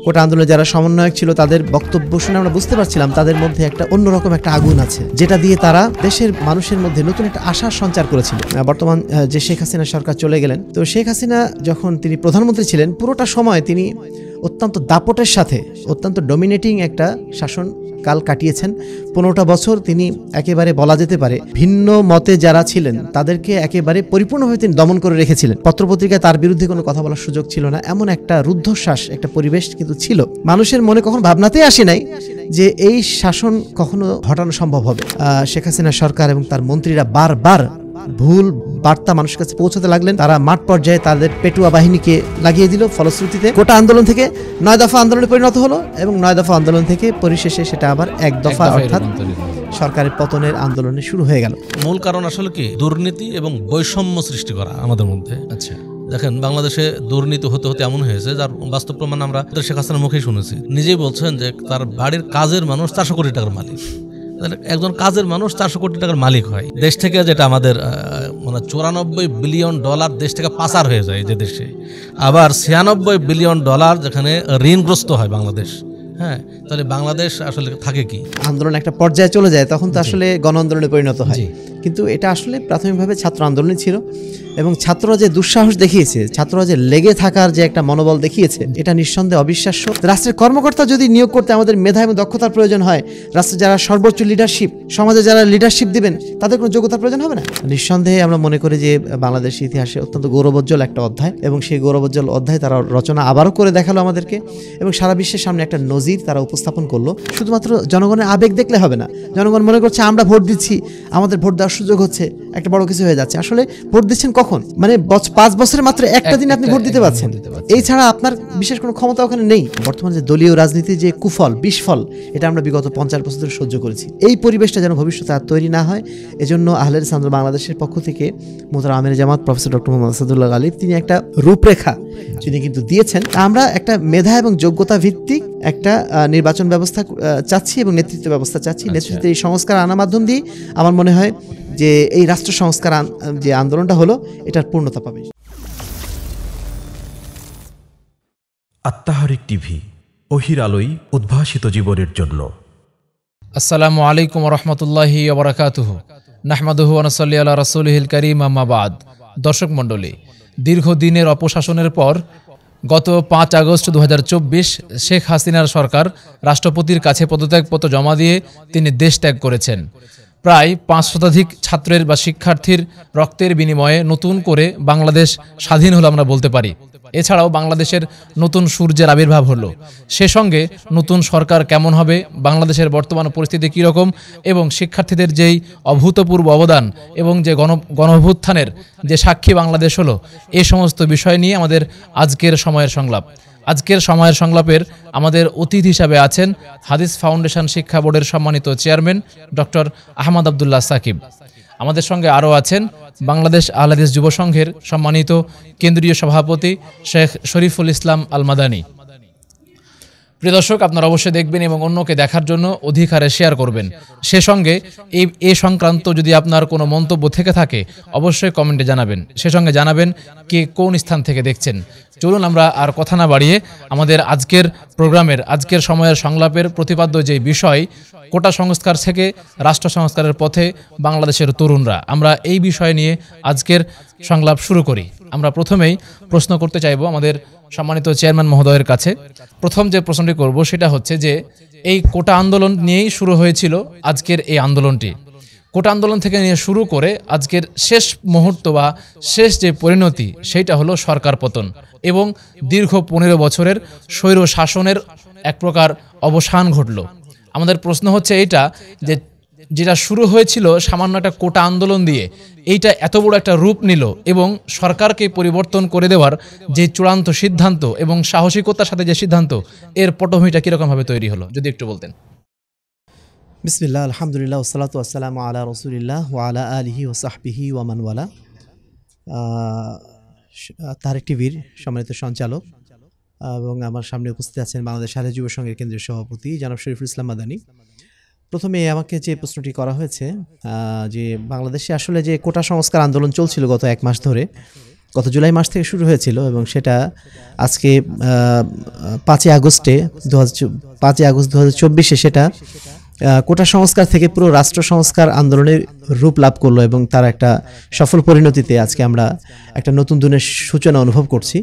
কোটা আন্দোলনে যারা সমন্বয়ক ছিল তাদের বক্তব্য শুনে আমরা বুঝতে পারছিলাম তাদের মধ্যে একটা অন্যরকম একটা আগুন আছে, যেটা দিয়ে তারা দেশের মানুষের মধ্যে নতুন একটা আশার সঞ্চার করেছিল। বর্তমান যে শেখ হাসিনা সরকার চলে গেলেন, তো শেখ হাসিনা যখন তিনি প্রধানমন্ত্রী ছিলেন পুরোটা সময় তিনি অত্যন্ত দাপটের সাথে অত্যন্ত ডমিনেটিং একটা শাসন কাল কাটিয়েছেন। 15টা বছর তিনি একেবারে বলা যেতে পারে ভিন্ন মতে যারা ছিলেন তাদেরকে একেবারে পরিপূর্ণভাবে তিনি দমন করে রেখেছিলেন। পত্রপত্রিকায় তার বিরুদ্ধে কোনো কথা বলার সুযোগ ছিল না, এমন একটা রুদ্ধশ্বাস একটা পরিবেশ কিন্তু ছিল। মানুষের মনে কখনো ভাবনাতেই আসে নাই যে এই শাসন কখনো হটানো সম্ভব হবে। শেখ হাসিনা সরকার এবং তার মন্ত্রীরা বারবার ভুল বার্তা মানুষের কাছে পৌঁছাতে লাগলেন। তারা মাঠ পর্যায়ে তাদের পেটুয়া বাহিনীকে লাগিয়ে দিল। ফলশ্রুতিতে কোটা আন্দোলন থেকে 9 দফা আন্দোলনে পরিণত হলো এবং 9 দফা আন্দোলন থেকে পরিশেষে সেটা আবার 1 দফা অর্থাৎ সরকারের পতনের আন্দোলনে শুরু হয়ে গেল। মূল কারণ আসলে কি? দুর্নীতি এবং বৈষম্য সৃষ্টি করা আমাদের মধ্যে। আচ্ছা, দেখেন বাংলাদেশে দুর্নীতি হতে হতে এমন হয়েছে যার বাস্তব প্রমাণ আমরা শেখ হাসিনার মুখেই শুনেছি। নিজেই বলছেন যে তার বাড়ির কাজের মানুষ 400 কোটি টাকার মালিক। একজন কাজের মানুষ 400 কোটি টাকার মালিক হয়। দেশ থেকে যেটা আমাদের মানে $94 বিলিয়ন দেশ থেকে পাচার হয়ে যায় যে দেশে, আবার $96 বিলিয়ন যেখানে ঋণগ্রস্ত হয় বাংলাদেশ। হ্যাঁ, তাহলে বাংলাদেশ আসলে থাকে কি? আন্দোলন একটা পর্যায়ে চলে যায় তখন তো আসলে গণ আন্দোলনে পরিণত হয়। কিন্তু এটা আসলে প্রাথমিকভাবে ছাত্র আন্দোলনই ছিল এবং ছাত্ররা যে দুঃসাহস দেখিয়েছে, ছাত্ররা যে লেগে থাকার যে একটা মনোবল দেখিয়েছে, এটা নিঃসন্দেহে অবিশ্বাস্য। রাষ্ট্রের কর্মকর্তা যদি নিয়োগ করতে আমাদের মেধা এবং দক্ষতার প্রয়োজন হয়, রাষ্ট্রের যারা সর্বোচ্চ লিডারশিপ, সমাজে যারা লিডারশিপ দিবেন তাদের কোনো যোগ্যতার প্রয়োজন হবে না। নিঃসন্দেহে আমরা মনে করি যে বাংলাদেশ ইতিহাসে অত্যন্ত গৌরবোজ্জ্বল একটা অধ্যায় এবং সেই গৌরবোজ্জ্বল অধ্যায় তারা রচনা আবারও করে দেখালো আমাদেরকে এবং সারা বিশ্বের সামনে একটা নজির তারা উপস্থাপন করলো। শুধুমাত্র জনগণের আবেগ দেখলে হবে না। জনগণ মনে করছে আমরা ভোট দিচ্ছি, আমাদের ভোট দেওয়ার সুযোগ হচ্ছে, একটা বড় কিছু হয়ে যাচ্ছে। আসলে ভোট দিচ্ছেন কখন? মানে 5 বছরের মাত্র একটা দিন আপনি ভোট দিতে পারছেন, এই ছাড়া আপনার বিশেষ কোনো ক্ষমতা ওখানে নেই। বর্তমানে যে দলীয় রাজনীতির যে কুফল বিস্ফল, এটা আমরা বিগত 50 বছর ধরে সহ্য করেছি। এই পরিবেশটা যেন ভবিষ্যতে আর তৈরি না হয়, এজন্য আহলে হাদিস আন্দোলন বাংলাদেশের পক্ষ থেকে মোহতারাম আমির জামাত প্রফেসর ডক্টর মোহাম্মদ আসাদুল্লাহ গালিব তিনি একটা রূপরেখা তিনি কিন্তু দিয়েছেন। আমরা একটা মেধা এবং যোগ্যতা ভিত্তিক একটা নির্বাচন ব্যবস্থা চাচ্ছি এবং নেতৃত্ব ব্যবস্থা চাচ্ছি। নেতৃত্বের এই সংস্কার আনার মাধ্যম দিয়ে আমার মনে হয় যে এই রাষ্ট্র সংস্কার যে আন্দোলনটা হলো এটার পূর্ণতা পাবে। আত্মাহারিক টিভি, ওহির আলোয় উদ্ভাসিত জীবনের জন্য। আসসালামু আলাইকুম রহমতুল্লাহি ওয়া বারাকাতুহু। নাহমাদুহু ওয়া নুসাল্লি আলা রাসূলিহিল কারীম, আম্মা বাদ। দর্শক মণ্ডলী, দীর্ঘদিনের অপশাসনের পর গত 5 আগস্ট 2024 শেখ হাসিনার সরকার রাষ্ট্রপতির কাছে পদত্যাগপত্র জমা দিয়ে তিনি দেশ ত্যাগ করেছেন। প্রায় 5 শতাধিক ছাত্রের বা শিক্ষার্থীর রক্তের বিনিময়ে নতুন করে বাংলাদেশ স্বাধীন হলো আমরা বলতে পারি। এছাড়াও বাংলাদেশের নতুন সূর্যের আবির্ভাব হলো। সে সঙ্গে নতুন সরকার কেমন হবে, বাংলাদেশের বর্তমান পরিস্থিতি কীরকম এবং শিক্ষার্থীদের যেই অভূতপূর্ব অবদান এবং যে গণঅভ্যুত্থানের যে সাক্ষী বাংলাদেশ হলো, এ সমস্ত বিষয় নিয়ে আমাদের আজকের সময়ের সংলাপ। আজকের সময়ের সংলাপের আমাদের অতিথি হিসাবে আছেন হাদিস ফাউন্ডেশন শিক্ষা বোর্ডের সম্মানিত চেয়ারম্যান ডক্টর আহমদ আবদুল্লাহ সাকিব। আমাদের সঙ্গে আরও আছেন বাংলাদেশ আহলে হাদিস যুব সংঘের সম্মানিত কেন্দ্রীয় সভাপতি শেখ শরীফুল ইসলাম আল মাদানী। প্রিয় দর্শক, আপনারা অবশ্যই দেখবেন এবং অন্যকে দেখার জন্য অধিকারে শেয়ার করবেন। সে সঙ্গে এ সংক্রান্ত যদি আপনার কোনো মন্তব্য থেকে থাকে অবশ্যই কমেন্টে জানাবেন। সে সঙ্গে জানাবেন কে কোন স্থান থেকে দেখছেন। চলুন আমরা আর কথা না বাড়িয়ে আমাদের আজকের প্রোগ্রামের আজকের সময়ের সংলাপের প্রতিপাদ্য যে বিষয়, কোটা সংস্কার থেকে রাষ্ট্র সংস্কারের পথে বাংলাদেশের তরুণরা, আমরা এই বিষয় নিয়ে আজকের সংলাপ শুরু করি। আমরা প্রথমেই প্রশ্ন করতে চাইব আমাদের সম্মানিত চেয়ারম্যান মহোদয়ের কাছে। প্রথম যে প্রশ্নটি করব সেটা হচ্ছে যে এই কোটা আন্দোলন নিয়েই শুরু হয়েছিল আজকের এই আন্দোলনটি। কোটা আন্দোলন থেকে নিয়ে শুরু করে আজকের শেষ মুহূর্ত বা শেষ যে পরিণতি সেইটা হলো সরকার পতন এবং দীর্ঘ 15 বছরের স্বৈর শাসনের এক প্রকার অবসান ঘটল। আমাদের প্রশ্ন হচ্ছে এইটা যে যেটা শুরু হয়েছিল সামান্য একটা কোটা আন্দোলন দিয়ে, এইটা এত বড় একটা রূপ নিল এবং সরকারকে পরিবর্তন করে দেওয়ার যে চূড়ান্ত সিদ্ধান্ত এবং সাহসিকতার সাথে যে সিদ্ধান্ত, এর পটভূমিটা কীরকমভাবে তৈরি হলো যদি একটু বলতেন। বিসমিল্লাহ, আলহামদুলিল্লাহ, ওয়াসসালাতু ওয়াসসালামু আলা রাসূলিল্লাহ ওয়া আলা আলিহি ওয়া সাহবিহি ওয়া মান ওয়ালা। তারেক টিভির সম্মানিত সঞ্চালক এবং আমার সামনে উপস্থিত আছেন বাংলাদেশ আহলে যুব সংঘের কেন্দ্রীয় সভাপতি জনাব শরীফুল ইসলাম মাদানী। প্রথমে আমাকে যে প্রশ্নটি করা হয়েছে যে বাংলাদেশে আসলে যে কোটা সংস্কার আন্দোলন চলছিল গত 1 মাস ধরে, গত জুলাই মাস থেকে শুরু হয়েছিল এবং সেটা আজকে 5 আগস্ট 2024 সেটা কোটা সংস্কার থেকে পুরো রাষ্ট্র সংস্কার আন্দোলনের রূপ লাভ করলো এবং তার একটা সফল পরিণতিতে আজকে আমরা একটা নতুন দিনের সূচনা অনুভব করছি।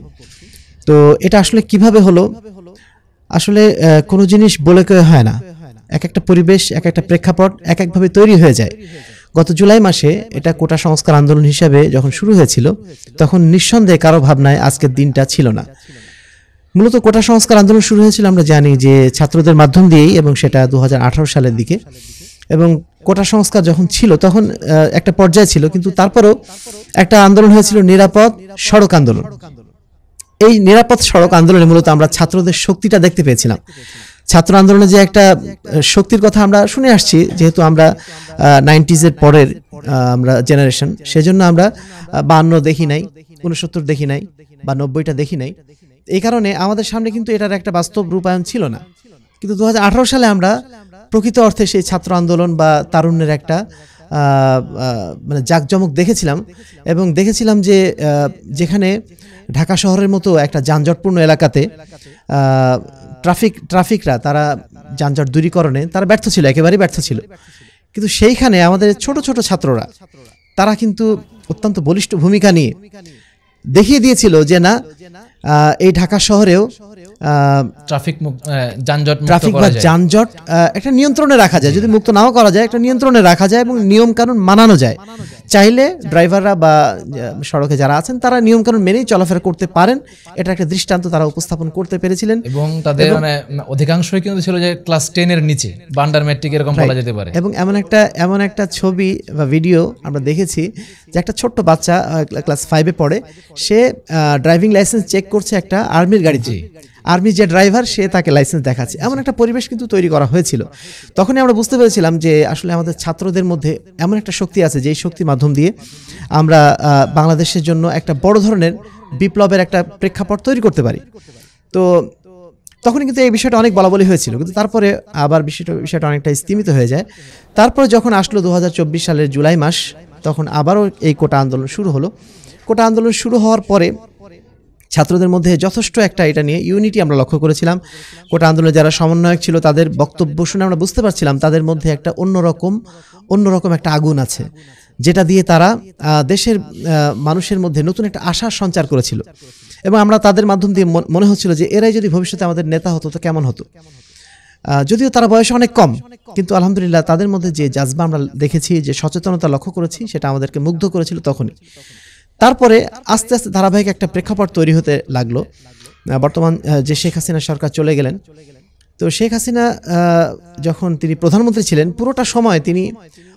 তো এটা আসলে কিভাবে হলো, আসলে কোনো জিনিস বলে কয়ে হয় না, এক একটা পরিবেশ, এক একটা প্রেক্ষাপট এক একভাবে তৈরি হয়ে যায়। গত জুলাই মাসে এটা কোটা সংস্কার আন্দোলন হিসাবে যখন শুরু হয়েছিল তখন নিঃসন্দেহে কারো ভাবনায় আজকের দিনটা ছিল না। মূলত কোটা সংস্কার আন্দোলন শুরু হয়েছিল আমরা জানি যে ছাত্রদের মাধ্যম দিয়েই, এবং সেটা 2018 সালের দিকে। এবং কোটা সংস্কার যখন ছিল তখন একটা পর্যায়ে ছিল, কিন্তু তারপরেও একটা আন্দোলন হয়েছিল নিরাপদ সড়ক আন্দোলন। এই নিরাপদ সড়ক আন্দোলনে মূলত আমরা ছাত্রদের শক্তিটা দেখতে পেয়েছিলাম। ছাত্র আন্দোলনে যে একটা শক্তির কথা আমরা শুনে আসছি, যেহেতু আমরা 90s পরের আমরা জেনারেশন, সেজন্য আমরা 52 দেখি নাই, 69 দেখি নাই বা 90টা দেখি নাই। এই কারণে আমাদের সামনে কিন্তু এটার একটা বাস্তব রূপায়ণ ছিল না। কিন্তু 2018 সালে আমরা প্রকৃত অর্থে সেই ছাত্র আন্দোলন বা তারুণ্যের একটা মানে জাঁকজমক দেখেছিলাম, এবং দেখেছিলাম যে যেখানে ঢাকা শহরের মতো একটা যানজটপূর্ণ এলাকাতে ট্রাফিকরা তারা যানজট দূরীকরণে তারা ব্যর্থ ছিল, একেবারেই ব্যর্থ ছিল। কিন্তু সেইখানে আমাদের ছোট ছোট ছাত্ররা তারা কিন্তু অত্যন্ত বলিষ্ঠ ভূমিকা নিয়ে দেখিয়ে দিয়েছিল যে না, এই ঢাকা শহরেও ট্রাফিক বা যানজট একটা নিয়ন্ত্রণে রাখা যায়, যদি মুক্ত নাও করা যায় একটা নিয়ন্ত্রণে রাখা যায় এবং নিয়ম কানুন মানানো যায়। চাইলে ড্রাইভাররা বা সড়কে যারা আছেন তারা নিয়ম কানুন মেনেই চলাফেরা করতে পারেন, এটা একটা দৃষ্টান্ত তারা উপস্থাপন করতে পেরেছিলেন। এবং তাদের মানে অধিকাংশই কিন্তু ছিল যে ক্লাস 10 এর নিচে বা আন্ডার ম্যাট্রিক এরকম বলা যেতে পারে। এবং এমন একটা ছবি বা ভিডিও আমরা দেখেছি যে একটা ছোট্ট বাচ্চা ক্লাস 5-এ পড়ে, সে ড্রাইভিং লাইসেন্স চেক করছে একটা আর্মির গাড়িতে, আর্মি যে ড্রাইভার সে তাকে লাইসেন্স দেখাচ্ছে। এমন একটা পরিবেশ কিন্তু তৈরি করা হয়েছিল। তখনই আমরা বুঝতে পেরেছিলাম যে আসলে আমাদের ছাত্রদের মধ্যে এমন একটা শক্তি আছে, যেই শক্তির মাধ্যম দিয়ে আমরা বাংলাদেশের জন্য একটা বড় ধরনের বিপ্লবের একটা প্রেক্ষাপট তৈরি করতে পারি। তো তখন কিন্তু এই বিষয়টা অনেক বলাবলি হয়েছিল, কিন্তু তারপরে আবার বিষয়টা অনেকটা স্থিমিত হয়ে যায়। তারপরে যখন আসলো 2024 সালের জুলাই মাস, তখন আবারও এই কোটা আন্দোলন শুরু হলো। কোটা আন্দোলন শুরু হওয়ার পরে ছাত্রদের মধ্যে যথেষ্ট একটা এটা নিয়ে ইউনিটি আমরা লক্ষ্য করেছিলাম। কোটা আন্দোলনে যারা সমন্বয়ক ছিল তাদের বক্তব্য শুনে আমরা বুঝতে পারছিলাম তাদের মধ্যে একটা অন্যরকম একটা আগুন আছে, যেটা দিয়ে তারা দেশের মানুষের মধ্যে নতুন একটা আশার সঞ্চার করেছিল। এবং আমরা তাদের মাধ্যম দিয়ে মনে হচ্ছিল যে এরাই যদি ভবিষ্যতে আমাদের নেতা হতো তো কেমন হতো। যদিও তারা বয়সে অনেক কম, কিন্তু আলহামদুলিল্লাহ তাদের মধ্যে যে জাজবা আমরা দেখেছি, যে সচেতনতা লক্ষ্য করেছি, সেটা আমাদেরকে মুগ্ধ করেছিল তখনই। তারপরে আস্তে আস্তে ধারাবাহিক একটা প্রেক্ষাপট তৈরি হতে লাগলো। বর্তমান যে শেখ হাসিনা সরকার চলে গেলেন, তো শেখ হাসিনা যখন তিনি প্রধানমন্ত্রী ছিলেন পুরোটা সময় তিনি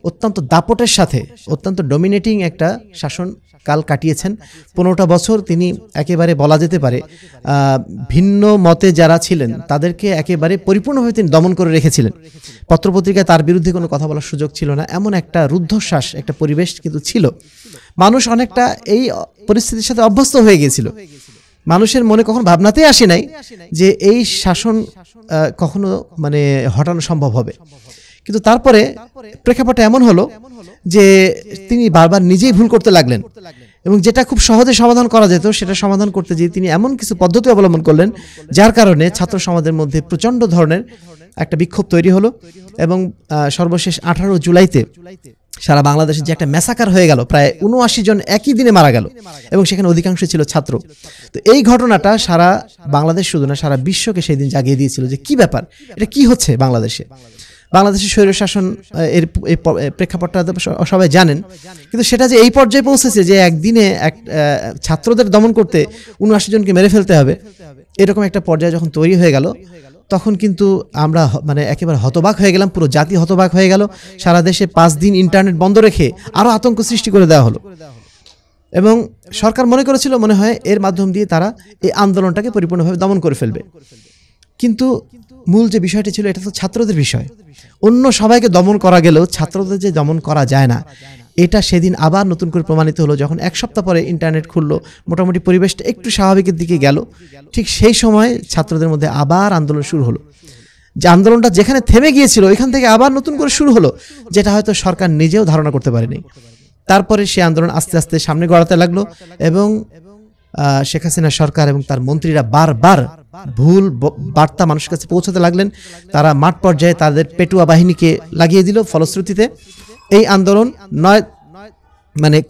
অত্যন্ত দাপটের সাথে অত্যন্ত ডমিনেটিং একটা শাসন কাল কাটিয়েছেন। 15টা বছর তিনি একেবারে বলা যেতে পারে ভিন্ন মতে যারা ছিলেন তাদেরকে একেবারে পরিপূর্ণভাবে তিনি দমন করে রেখেছিলেন। পত্রপত্রিকায় তার বিরুদ্ধে কোনো কথা বলার সুযোগ ছিল না, এমন একটা রুদ্ধশ্বাস একটা পরিবেশ কিন্তু ছিল। মানুষ অনেকটা এই পরিস্থিতির সাথে অভ্যস্ত হয়ে গিয়েছিল। মানুষের মনে কখনো ভাবনাতেই আসে নাই যে এই শাসন কখনো মানে হটানো সম্ভব হবে। কিন্তু তারপরে প্রেক্ষাপটটা এমন হলো যে তিনি বারবার নিজেই ভুল করতে লাগলেন, এবং যেটা খুব সহজে সমাধান করা যেত সেটা সমাধান করতে গিয়ে তিনি এমন কিছু পদ্ধতি অবলম্বন করলেন যার কারণে ছাত্র সমাজের মধ্যে প্রচণ্ড ধরনের একটা বিক্ষোভ তৈরি হলো। এবং সর্বশেষ 18 জুলাইতে সারা বাংলাদেশে যে একটা ম্যাসাকার হয়ে গেল, প্রায় 79 জন একই দিনে মারা গেল, এবং সেখানে অধিকাংশ ছিল ছাত্র। তো এই ঘটনাটা সারা বাংলাদেশ শুধু না সারা বিশ্বকে সেই দিন জাগিয়ে দিয়েছিল যে কি ব্যাপার, এটা কি হচ্ছে বাংলাদেশের স্বৈরশাসন এর প্রেক্ষাপটটা সবাই জানেন। কিন্তু সেটা যে এই পর্যায়ে পৌঁছেছে যে একদিনে ছাত্রদের দমন করতে 79 জনকে মেরে ফেলতে হবে, এরকম একটা পর্যায়ে যখন তৈরি হয়ে গেল, তখন কিন্তু আমরা মানে একেবারে হতবাক হয়ে গেলাম, পুরো জাতি হতবাক হয়ে গেল। সারা দেশে 5 দিন ইন্টারনেট বন্ধ রেখে আরো আতঙ্ক সৃষ্টি করে দেওয়া হলো, এবং সরকার মনে করেছিল মনে হয় এর মাধ্যম দিয়ে তারা এই আন্দোলনটাকে পরিপূর্ণভাবে দমন করে ফেলবে। কিন্তু মূল যে বিষয়টি ছিল এটা তো ছাত্রদের বিষয়। অন্য সবাইকে দমন করা গেলেও ছাত্রদের যে দমন করা যায় না, এটা সেদিন আবার নতুন করে প্রমাণিত হলো। যখন এক সপ্তাহ পরে ইন্টারনেট খুললো, মোটামুটি পরিবেশটা একটু স্বাভাবিকের দিকে গেল, ঠিক সেই সময় ছাত্রদের মধ্যে আবার আন্দোলন শুরু হলো। যে আন্দোলনটা যেখানে থেমে গিয়েছিল ওইখান থেকে আবার নতুন করে শুরু হলো, যেটা হয়তো সরকার নিজেও ধারণা করতে পারেনি। তারপরে সেই আন্দোলন আস্তে আস্তে সামনে গড়াতে লাগলো, এবং শেখ হাসিনা সরকার এবং তার মন্ত্রীরা বারবার ভুল বার্তা মানুষের কাছে পৌঁছাতে লাগলেন। তারা মাঠ পর্যায়ে তাদের পেটুয়া বাহিনীকে লাগিয়ে দিল। ফলশ্রুতিতে এই আন্দোলন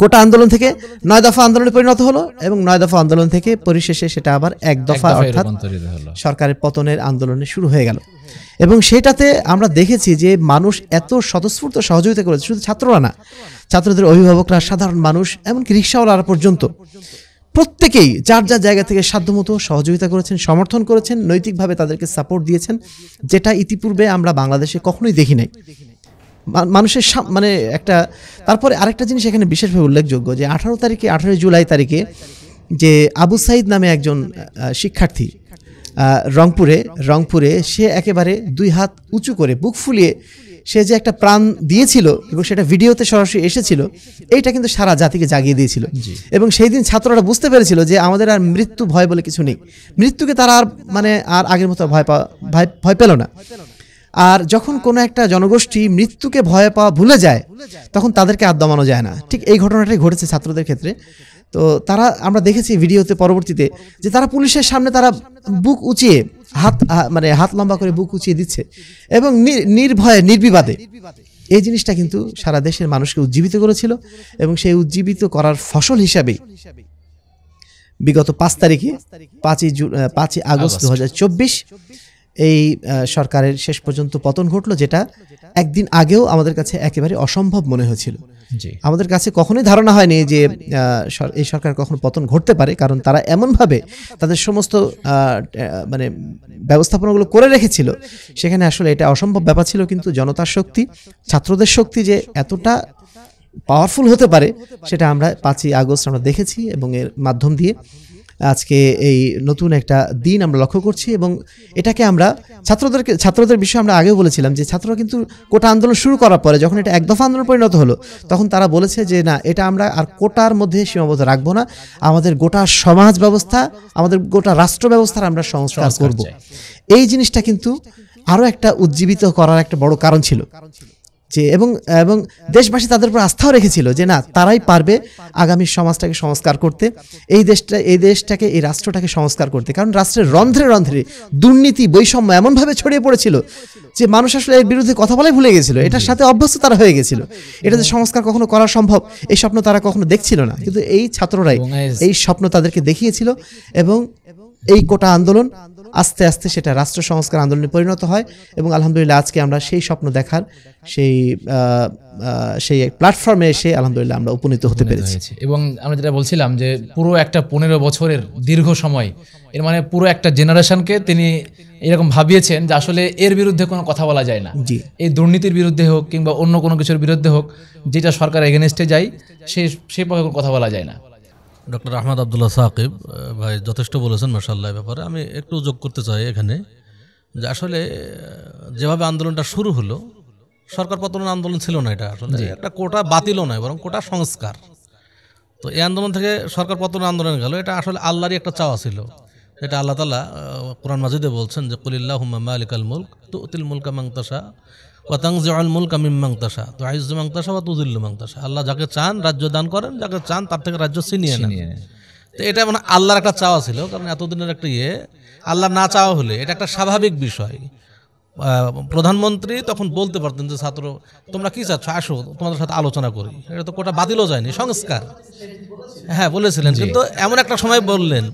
কোটা আন্দোলন থেকে 9 দফা আন্দোলনে পরিণত হলো এবং 9 দফা আন্দোলন থেকে পরিশেষে সেটা আবার 1 দফা অর্থাৎ সরকারের পতনের আন্দোলনে শুরু হয়ে গেল। এবং সেটাতে আমরা দেখেছি যে মানুষ এত স্বতঃস্ফূর্ত সহযোগিতা করেছে, শুধু ছাত্ররা না, ছাত্রদের অভিভাবকরা, সাধারণ মানুষ, এমনকি রিক্সাওয়ালারা পর্যন্ত প্রত্যেকেই যার যার জায়গা থেকে সাধ্যমতো সহযোগিতা করেছেন, সমর্থন করেছেন, নৈতিকভাবে তাদেরকে সাপোর্ট দিয়েছেন, যেটা ইতিপূর্বে আমরা বাংলাদেশে কখনোই দেখি নাই। মানুষের একটা তারপরে আরেকটা জিনিস এখানে বিশেষভাবে উল্লেখযোগ্য যে 18 জুলাই তারিখে যে আবু সাইদ নামে একজন শিক্ষার্থী রংপুরে সে একেবারে 2 হাত উঁচু করে বুক ফুলিয়ে সে যে একটা প্রাণ দিয়েছিল এবং সেটা ভিডিওতে সরাসরি এসেছিল, এইটা কিন্তু সারা জাতিকে জাগিয়ে দিয়েছিল। এবং সেই দিন ছাত্ররা বুঝতে পেরেছিল যে আমাদের আর মৃত্যু ভয় বলে কিছু নেই। মৃত্যুকে তারা আর আগের মতো ভয় পেল না। আর যখন কোনো একটা জনগোষ্ঠী মৃত্যুকে ভয় পাওয়া ভুলে যায় তখন তাদেরকে আর দমানো যায় না। ঠিক এই ঘটনাটাই ঘটেছে ছাত্রদের ক্ষেত্রে। তো আমরা দেখেছি ভিডিওতে পরবর্তীতে যে তারা পুলিশের সামনে তারা বুক উঁচিয়ে হাত লম্বা করে বুক উঁচিয়ে দিচ্ছে এবং নির্ভয়ে নির্বিবাদে। এই জিনিসটা কিন্তু সারা দেশের মানুষকে উজ্জীবিত করেছিল এবং সেই উজ্জীবিত করার ফসল হিসাবেই বিগত 5 আগস্ট 2024 এই সরকারের শেষ পর্যন্ত পতন ঘটলো, যেটা একদিন আগেও আমাদের কাছে একেবারে অসম্ভব মনে হয়েছিল। আমাদের কাছে কখনোই ধারণা হয়নি যে এই সরকার কখনো পতন ঘটতে পারে, কারণ তারা এমনভাবে তাদের সমস্ত ব্যবস্থাপনাগুলো করে রেখেছিল, সেখানে আসলে এটা অসম্ভব ব্যাপার ছিল। কিন্তু জনতার শক্তি, ছাত্রদের শক্তি যে এতটা পাওয়ারফুল হতে পারে সেটা আমরা 5 আগস্ট আমরা দেখেছি এবং এর মাধ্যম দিয়ে আজকে এই নতুন একটা দিন আমরা লক্ষ্য করছি। এবং এটাকে আমরা ছাত্রদের বিষয়ে আমরা আগেও বলেছিলাম যে ছাত্ররা কিন্তু কোটা আন্দোলন শুরু করার পরে যখন এটা 1 দফা আন্দোলন পরিণত হলো তখন তারা বলেছে যে না, এটা আমরা আর কোটার মধ্যে সীমাবদ্ধ রাখবো না, আমাদের গোটা সমাজ ব্যবস্থা, আমাদের গোটা রাষ্ট্র ব্যবস্থার আমরা সংস্কার করব। এই জিনিসটা কিন্তু আরো একটা উজ্জীবিত করার একটা বড় কারণ ছিল যে এবং দেশবাসী তাদের উপর আস্থাও রেখেছিল যে না, তারাই পারবে আগামী সমাজটাকে সংস্কার করতে, এই দেশটাকে, এই রাষ্ট্রটাকে সংস্কার করতে। কারণ রাষ্ট্রের রন্ধ্রে রন্ধ্রে দুর্নীতি, বৈষম্য এমনভাবে ছড়িয়ে পড়েছিল যে মানুষ আসলে এর বিরুদ্ধে কথা বলাই ভুলে গেছিল, এটার সাথে অভ্যস্ত তারা হয়ে গেছিল। এটা যে সংস্কার কখনো করা সম্ভব এই স্বপ্ন তারা কখনো দেখছিল না, কিন্তু এই ছাত্ররাই এই স্বপ্ন তাদেরকে দেখিয়েছিল এবং এই কোটা আন্দোলন আস্তে আস্তে সেটা রাষ্ট্র সংস্কার আন্দোলনে পরিণত হয়। এবং আলহামদুলিল্লাহ আজকে আমরা সেই স্বপ্ন দেখার সেই প্ল্যাটফর্মে এসে আলহামদুলিল্লাহ আমরা উপনীত হতে পেরেছি। এবং আমরা যেটা বলছিলাম যে পুরো একটা 15 বছরের দীর্ঘ সময়, এর মানে পুরো একটা জেনারেশনকে তিনি এরকম ভাবিয়েছেন যে আসলে এর বিরুদ্ধে কোনো কথা বলা যায় না। এই দুর্নীতির বিরুদ্ধে হোক কিংবা অন্য কোনো কিছুর বিরুদ্ধে হোক, যেটা সরকার এগেনস্টে যায় সেই পক্ষে কোনো কথা বলা যায় না। ডক্টর আহমদ আবদুল্লাহ সাকিব ভাই যথেষ্ট বলেছেন মাশাআল্লাহ। ব্যাপারে আমি একটু যোগ করতে চাই এখানে যে আসলে যেভাবে আন্দোলনটা শুরু হলো, সরকার পতনের আন্দোলন ছিল না, এটা আসলে একটা কোটা বাতিলও নয়, বরং কোটা সংস্কার। তো এই আন্দোলন থেকে সরকার পতনের আন্দোলন গেল, এটা আসলে আল্লাহরই একটা চাওয়া ছিল। এটা আল্লাহ তাআলা কোরআন মাজিদে বলছেন যে কুলিল্লাহুম্মা মালিকাল মুলক তুতিল মুলকা মান তাশা ওয়া তানজিউল মুলকা মিম্মান তাশা তুইজ্জু মান তাশা ওয়া তুযিল্লু মান তাশা। আল্লাহ যাকে চান রাজ্য দান করেন, যাকে চান তার থেকে রাজ্য ছিনিয়ে নেন। তো এটা আল্লাহর একটা চাওয়া ছিল, কারণ এতদিনের একটা আল্লাহ না চাওয়া হলে এটা একটা স্বাভাবিক বিষয়। প্রধানমন্ত্রী তখন বলতে পারতেন যে ছাত্র তোমরা কি চাচ্ছ, আসো তোমাদের সাথে আলোচনা করি। এটা তো কোটা বাতিলও যায়নি, সংস্কার হ্যাঁ বলেছিলেন, কিন্তু এমন একটা সময় বললেন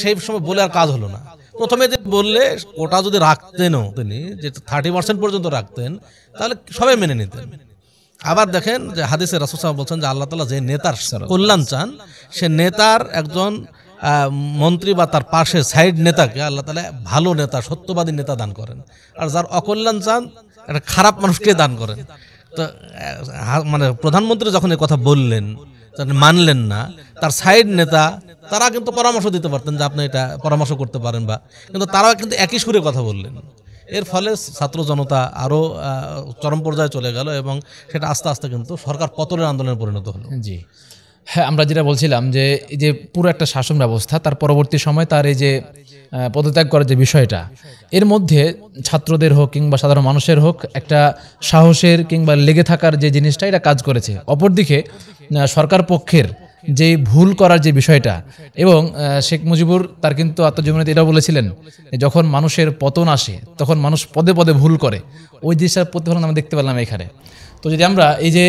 সেই সময় বলে আর কাজ হলো না। প্রথমে যে বললে কোটা যদি রাখতেনও তিনি, যে 30% পর্যন্ত রাখতেন, তাহলে সবাই মেনে নিতেন। আবার দেখেন যে হাদিসে রাসূল সাল্লাল্লাহু আলাইহি ওয়াসাল্লাম বলছেন যে আল্লাহ তাআলা যে নেতার কল্যাণ চান, সে নেতার একজন মন্ত্রী বা তার পাশে সাইড নেতাকে আল্লাহ তাআলা ভালো নেতা, সত্যবাদী নেতা দান করেন। আর যার অকল্যাণ চান, একটা খারাপ মানুষকে দান করেন। তো প্রধানমন্ত্রী যখন এই কথা বললেন, মানলেন না, তার সাইড নেতা তারা কিন্তু পরামর্শ দিতে পারতেন যে আপনি এটা পরামর্শ করতে পারেন, কিন্তু তারাও কিন্তু একই সুরে কথা বললেন। এর ফলে ছাত্র জনতা আরও চরম পর্যায়ে চলে গেল এবং সেটা আস্তে আস্তে কিন্তু সরকার পতনের আন্দোলনে পরিণত হলো। জি হ্যাঁ, আমরা যেটা বলছিলাম যে এই যে পুরো একটা শাসন ব্যবস্থা, তার পরবর্তী সময় তার এই যে পদত্যাগ করার যে বিষয়টা, এর মধ্যে ছাত্রদের হোক কিংবা সাধারণ মানুষের হোক একটা সাহসের কিংবা লেগে থাকার যে জিনিসটা, এটা কাজ করেছে। অপরদিকে সরকার পক্ষের যে ভুল করার যে বিষয়টা, এবং শেখ মুজিবুর তার কিন্তু আত্মজীবনীতে এটাও বলেছিলেন যে যখন মানুষের পতন আসে তখন মানুষ পদে পদে ভুল করে, ওই জিনিসটার প্রতিফলন আমরা দেখতে পেলাম এখানে। তো যদি আমরা এই যে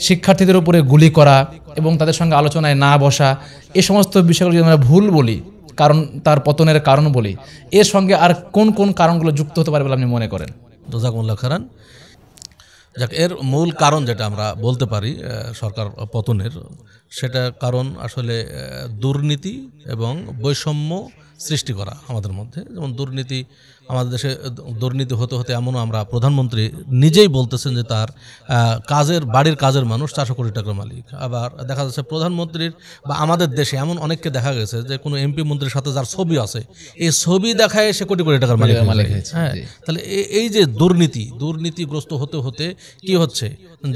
শিক্ষার্থীদের উপরে গুলি করা এবং তাদের সঙ্গে আলোচনায় না বসা, এই সমস্ত বিষয়গুলো যদি আমরা ভুল বলি, কারণ তার পতনের কারণ বলি, এর সঙ্গে আর কোন কোন কারণগুলো যুক্ত হতে পারে বলে আপনি মনে করেন? জাযাকুমুল্লাহ খাইরান। যাক, এর মূল কারণ যেটা আমরা বলতে পারি সরকার পতনের, সেটা কারণ আসলে দুর্নীতি এবং বৈষম্য সৃষ্টি করা আমাদের মধ্যে। যেমন দুর্নীতি, আমাদের দেশে দুর্নীতি হতে হতে এমনও আমরা প্রধানমন্ত্রী নিজেই বলতেছেন যে তার বাড়ির কাজের মানুষ 400 কোটি টাকার মালিক। আবার দেখা যাচ্ছে প্রধানমন্ত্রীর বা আমাদের দেশে এমন অনেককে দেখা গেছে যে কোনো এমপি মন্ত্রীর সাথে যার ছবি আছে, এই ছবি দেখায় সে কোটি কোটি টাকার মালিক হয়েছে। হ্যাঁ, তাহলে এই যে দুর্নীতিগ্রস্ত হতে হতে কি হচ্ছে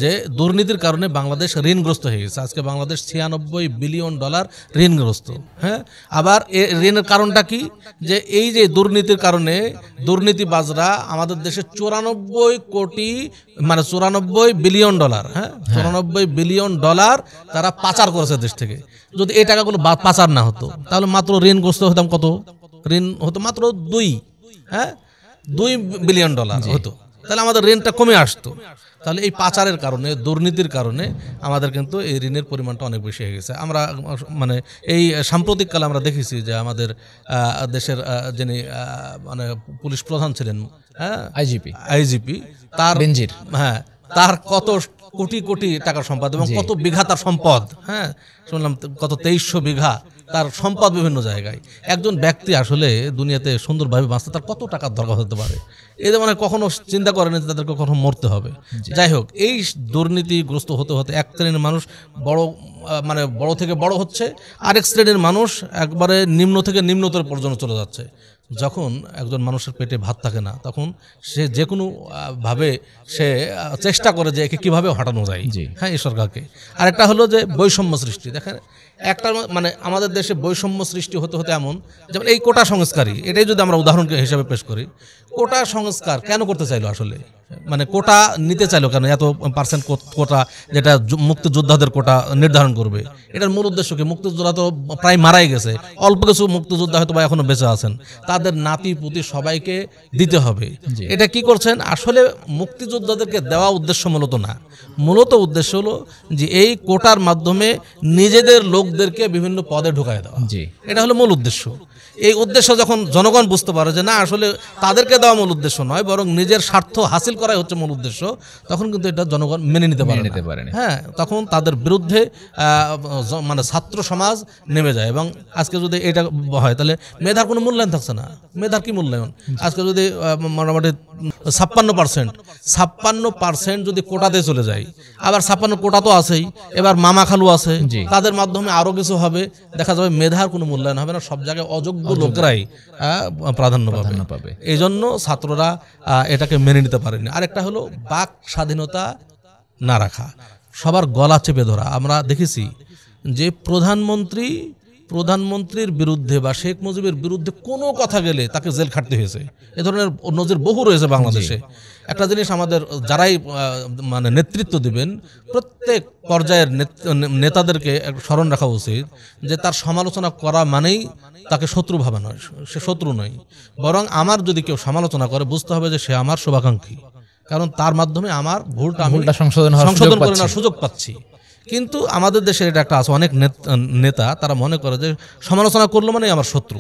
যে দুর্নীতির কারণে বাংলাদেশ ঋণগ্রস্ত হয়ে গেছে। আজকে বাংলাদেশ $96 বিলিয়ন ঋণগ্রস্ত। হ্যাঁ, আবার ঋণের কারণটা কি, যে এই যে দুর্নীতির কারণে দুর্নীতিবাজরা আমাদের দেশে 94 বিলিয়ন ডলার, হ্যাঁ, $94 বিলিয়ন তারা পাচার করেছে দেশ থেকে। যদি এই টাকাগুলো পাচার না হতো তাহলে মাত্র ঋণগ্রস্ত হতাম কত? ঋণ হতো মাত্র 2 বিলিয়ন ডলার হতো, তাহলে আমাদের ঋণটা কমে আসতো। তাহলে এই পাচারের কারণে, দুর্নীতির কারণে আমাদের কিন্তু এই ঋণের পরিমাণটা অনেক বেশি হয়ে গেছে। আমরা মানে এই সাম্প্রতিককালে আমরা দেখেছি যে আমাদের দেশের যিনি মানে পুলিশ প্রধান ছিলেন, হ্যাঁ, আইজিপি, তার বেনজির, হ্যাঁ, তার কত কোটি কোটি টাকার সম্পদ এবং কত বিঘা তার সম্পদ। হ্যাঁ, শুনলাম কত 2300 বিঘা তার সম্পদ বিভিন্ন জায়গায়। একজন ব্যক্তি আসলে দুনিয়াতে সুন্দরভাবে বাঁচতে তার কত টাকার দরকার হতে পারে, এদের মানে কখনো চিন্তা করেন যে তাদেরকে কখনো মরতে হবে। যাই হোক, এই দুর্নীতিগ্রস্ত হতে হতে এক শ্রেণীর মানুষ বড় থেকে বড় হচ্ছে, আরেক শ্রেণীর মানুষ একবারে নিম্ন থেকে নিম্নতর পর্যন্ত চলে যাচ্ছে। যখন একজন মানুষের পেটে ভাত থাকে না, তখন সে যে কোনো ভাবে সে চেষ্টা করে যে একে কীভাবে হটানো যায়। হ্যাঁ, এই সরকারকে। আরেকটা হলো যে বৈষম্য সৃষ্টি। দেখেন, একটা মানে আমাদের দেশে বৈষম্য সৃষ্টি হতে হতে এমন, যেমন এই কোটা সংস্কারই, এটাই যদি আমরা উদাহরণ হিসেবে পেশ করি, কোটা সংস্কার কেন করতে চাইলো আসলে? মানে কোটা নিতে চাইলো কেন? এত পার্সেন্ট কোটা, যেটা মুক্তিযোদ্ধাদের কোটা নির্ধারণ করবে, এটার মূল উদ্দেশ্য কি? মুক্তিযোদ্ধা তো প্রায় মারাই গেছে, অল্প কিছু মুক্তিযোদ্ধা হয়তো বা এখনো বেঁচে আছেন, তাদের নাতি পুতি সবাইকে দিতে হবে। এটা কি করছেন? আসলে মুক্তিযোদ্ধাদেরকে দেওয়া উদ্দেশ্য মূলত না, মূলত উদ্দেশ্য হলো যে এই কোটার মাধ্যমে নিজেদের লোকদেরকে বিভিন্ন পদে ঢুকায় দেওয়া। এটা হলো মূল উদ্দেশ্য। এই উদ্দেশ্য যখন জনগণ বুঝতে পারে যে না, আসলে তাদেরকে দেওয়া মূল উদ্দেশ্য নয়, বরং নিজের স্বার্থ হাসিল করাই হচ্ছে মূল উদ্দেশ্য, তখন কিন্তু এটা জনগণ মেনে নিতে পারে। হ্যাঁ, তখন তাদের বিরুদ্ধে মানে ছাত্র সমাজ নেমে যায়। এবং আজকে যদি এটা হয় তাহলে মেধার কোনো মূল্যায়ন থাকছে না। মেধার কি মূল্যায়ন? আজকে যদি মোটামুটি 56% যদি কোটাতে চলে যায়, আবার 56 কোটা তো আছেই, এবার মামা খালু আছে, তাদের মাধ্যমে আরো কিছু হবে, দেখা যাবে মেধার কোনো মূল্যায়ন হবে না, সব জায়গায় অযোগ্য লোকরাই প্রাধান্য পাবে। এই জন্য ছাত্ররা এটাকে মেনে নিতে পারেনি। আরেকটা হলো বাক স্বাধীনতা না রাখা, সবার গলা চেপে ধরা। আমরা দেখেছি যে প্রধানমন্ত্রীর বিরুদ্ধে বা শেখ মুজিবের বিরুদ্ধে কোনো কথা গেলে তাকে জেল খাটতে হয়েছে। এ ধরনের নজির বহু রয়েছে বাংলাদেশে। একটা জিনিস আমাদের যারাই মানে নেতৃত্ব দিবেন, প্রত্যেক পর্যায়ের নেতাদেরকে স্মরণ রাখা উচিত যে তার সমালোচনা করা মানেই তাকে শত্রু ভাবা নয়, সে শত্রু নয়, বরং আমার যদি কেউ সমালোচনা করে বুঝতে হবে যে সে আমার শুভাকাঙ্ক্ষী, কারণ তার মাধ্যমে আমার ভুলটা সংশোধন করে নেওয়ার সুযোগ পাচ্ছি। কিন্তু আমাদের দেশে এটা একটা আছে, অনেক নেতা তারা মনে করে যে সমালোচনা করলো মানে আমার শত্রু,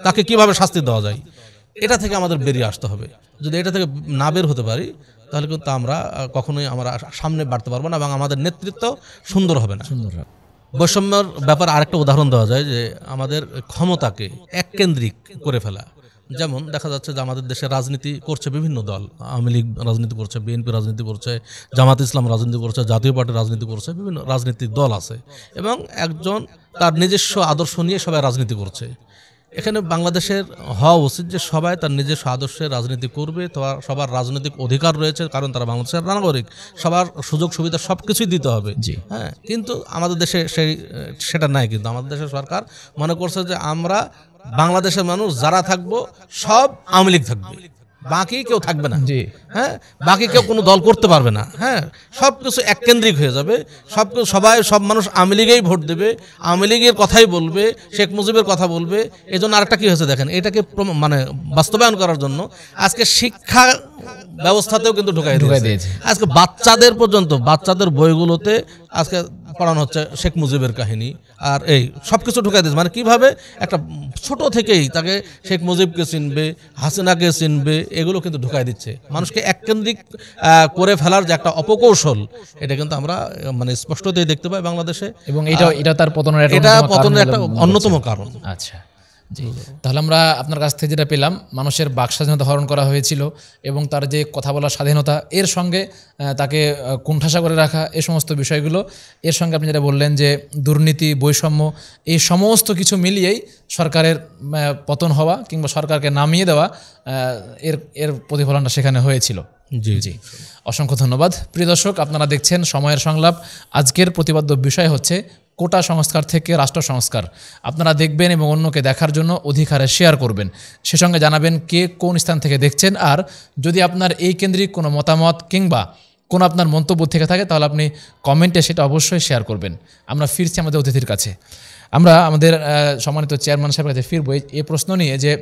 তাকে কিভাবে শাস্তি দেওয়া যায়, এটা থেকে আমাদের বেরিয়ে আসতে হবে। যদি এটা থেকে না বের হতে পারি তাহলে কিন্তু আমরা কখনোই আমরা সামনে বাড়তে পারবো না এবং আমাদের নেতৃত্ব সুন্দর হবে না। বৈষম্যের ব্যাপারে আরেকটা উদাহরণ দেওয়া যায় যে আমাদের ক্ষমতাকে এককেন্দ্রিক করে ফেলা। যেমন দেখা যাচ্ছে যে আমাদের দেশে রাজনীতি করছে বিভিন্ন দল, আওয়ামী লীগ রাজনীতি করছে, বিএনপি রাজনীতি করছে, জামাত ইসলাম রাজনীতি করছে, জাতীয় পার্টি রাজনীতি করছে, বিভিন্ন রাজনৈতিক দল আছে এবং একজন তার নিজস্ব আদর্শ নিয়ে সবাই রাজনীতি করছে। এখানে বাংলাদেশের হওয়া উচিত যে সবাই তার নিজস্ব আদর্শের রাজনীতি করবে, সবার রাজনৈতিক অধিকার রয়েছে, কারণ তারা বাংলাদেশের নাগরিক, সবার সুযোগ সুবিধা সব কিছুই দিতে হবে। হ্যাঁ, কিন্তু আমাদের দেশে সেটা নাই। কিন্তু আমাদের দেশের সরকার মনে করছে যে আমরা বাংলাদেশের মানুষ যারা থাকবো সব আওয়ামী লীগ থাকবে, বাকি কেউ থাকবে না। জি। হ্যাঁ, বাকি কেউ কোনো দল করতে পারবে না। হ্যাঁ, সব কিছু এককেন্দ্রিক হয়ে যাবে। সব মানুষ আওয়ামী লীগেই ভোট দেবে, আওয়ামী লীগের কথাই বলবে, শেখ মুজিবের কথা বলবে। এই জন্য আরেকটা কি হয়েছে দেখেন, এটাকে মানে বাস্তবায়ন করার জন্য আজকে শিক্ষা ব্যবস্থাতেও কিন্তু ঢুকাই দিয়েছে। আজকে বাচ্চাদের পর্যন্ত বাচ্চাদের বইগুলোতে আজকে পড়ানো হচ্ছে শেখ মুজিবের কাহিনী, আর এই সব কিছু ঢুকাই দিয়েছে। মানে কিভাবে একটা ছোট থেকেই তাকে শেখ মুজিবকে চিনবে, হাসিনাকে চিনবে, এগুলো কিন্তু ঢুকাই দিচ্ছে। মানুষকে এককেন্দ্রিক করে ফেলার যে একটা অপকৌশল, এটা কিন্তু আমরা মানে স্পষ্টতই দেখতে পাই বাংলাদেশে, এবং এটা তার পতনের একটা অন্যতম কারণ। আচ্ছা, জি। তাহলে আমরা আপনার কাছ থেকে যেটা পেলাম, মানুষের বাক স্বাধীনতা হরণ করা হয়েছিল এবং তার যে কথা বলার স্বাধীনতা, এর সঙ্গে তাকে কুণ্ঠাসা করে রাখা, এই সমস্ত বিষয়গুলো, এর সঙ্গে আপনি যেটা বললেন যে দুর্নীতি, বৈষম্য, এই সমস্ত কিছু মিলিয়েই সরকারের পতন হওয়া কিংবা সরকারকে নামিয়ে দেওয়া, এর প্রতিফলনটা সেখানে হয়েছিল। জি জি, অসংখ্য ধন্যবাদ। প্রিয় দর্শক, আপনারা দেখছেন সময়ের সংলাপ। আজকের প্রতিপাদ্য বিষয় হচ্ছে কোটা সংস্কার থেকে রাষ্ট্র সংস্কার। আপনারা দেখবেন এবং অন্যকে দেখার জন্য অধিকারে শেয়ার করবেন। সে সঙ্গে জানাবেন কে কোন স্থান থেকে দেখছেন, আর যদি আপনার এই কেন্দ্রিক কোনো মতামত কিংবা কোনো আপনার মন্তব্য থেকে থাকে তাহলে আপনি কমেন্টে সেটা অবশ্যই শেয়ার করবেন। আমরা ফিরছি আমাদের অতিথির কাছে। আমরা আমাদের সম্মানিত চেয়ারম্যান সাহেবের কাছে ফিরবো এই প্রশ্ন নিয়ে যে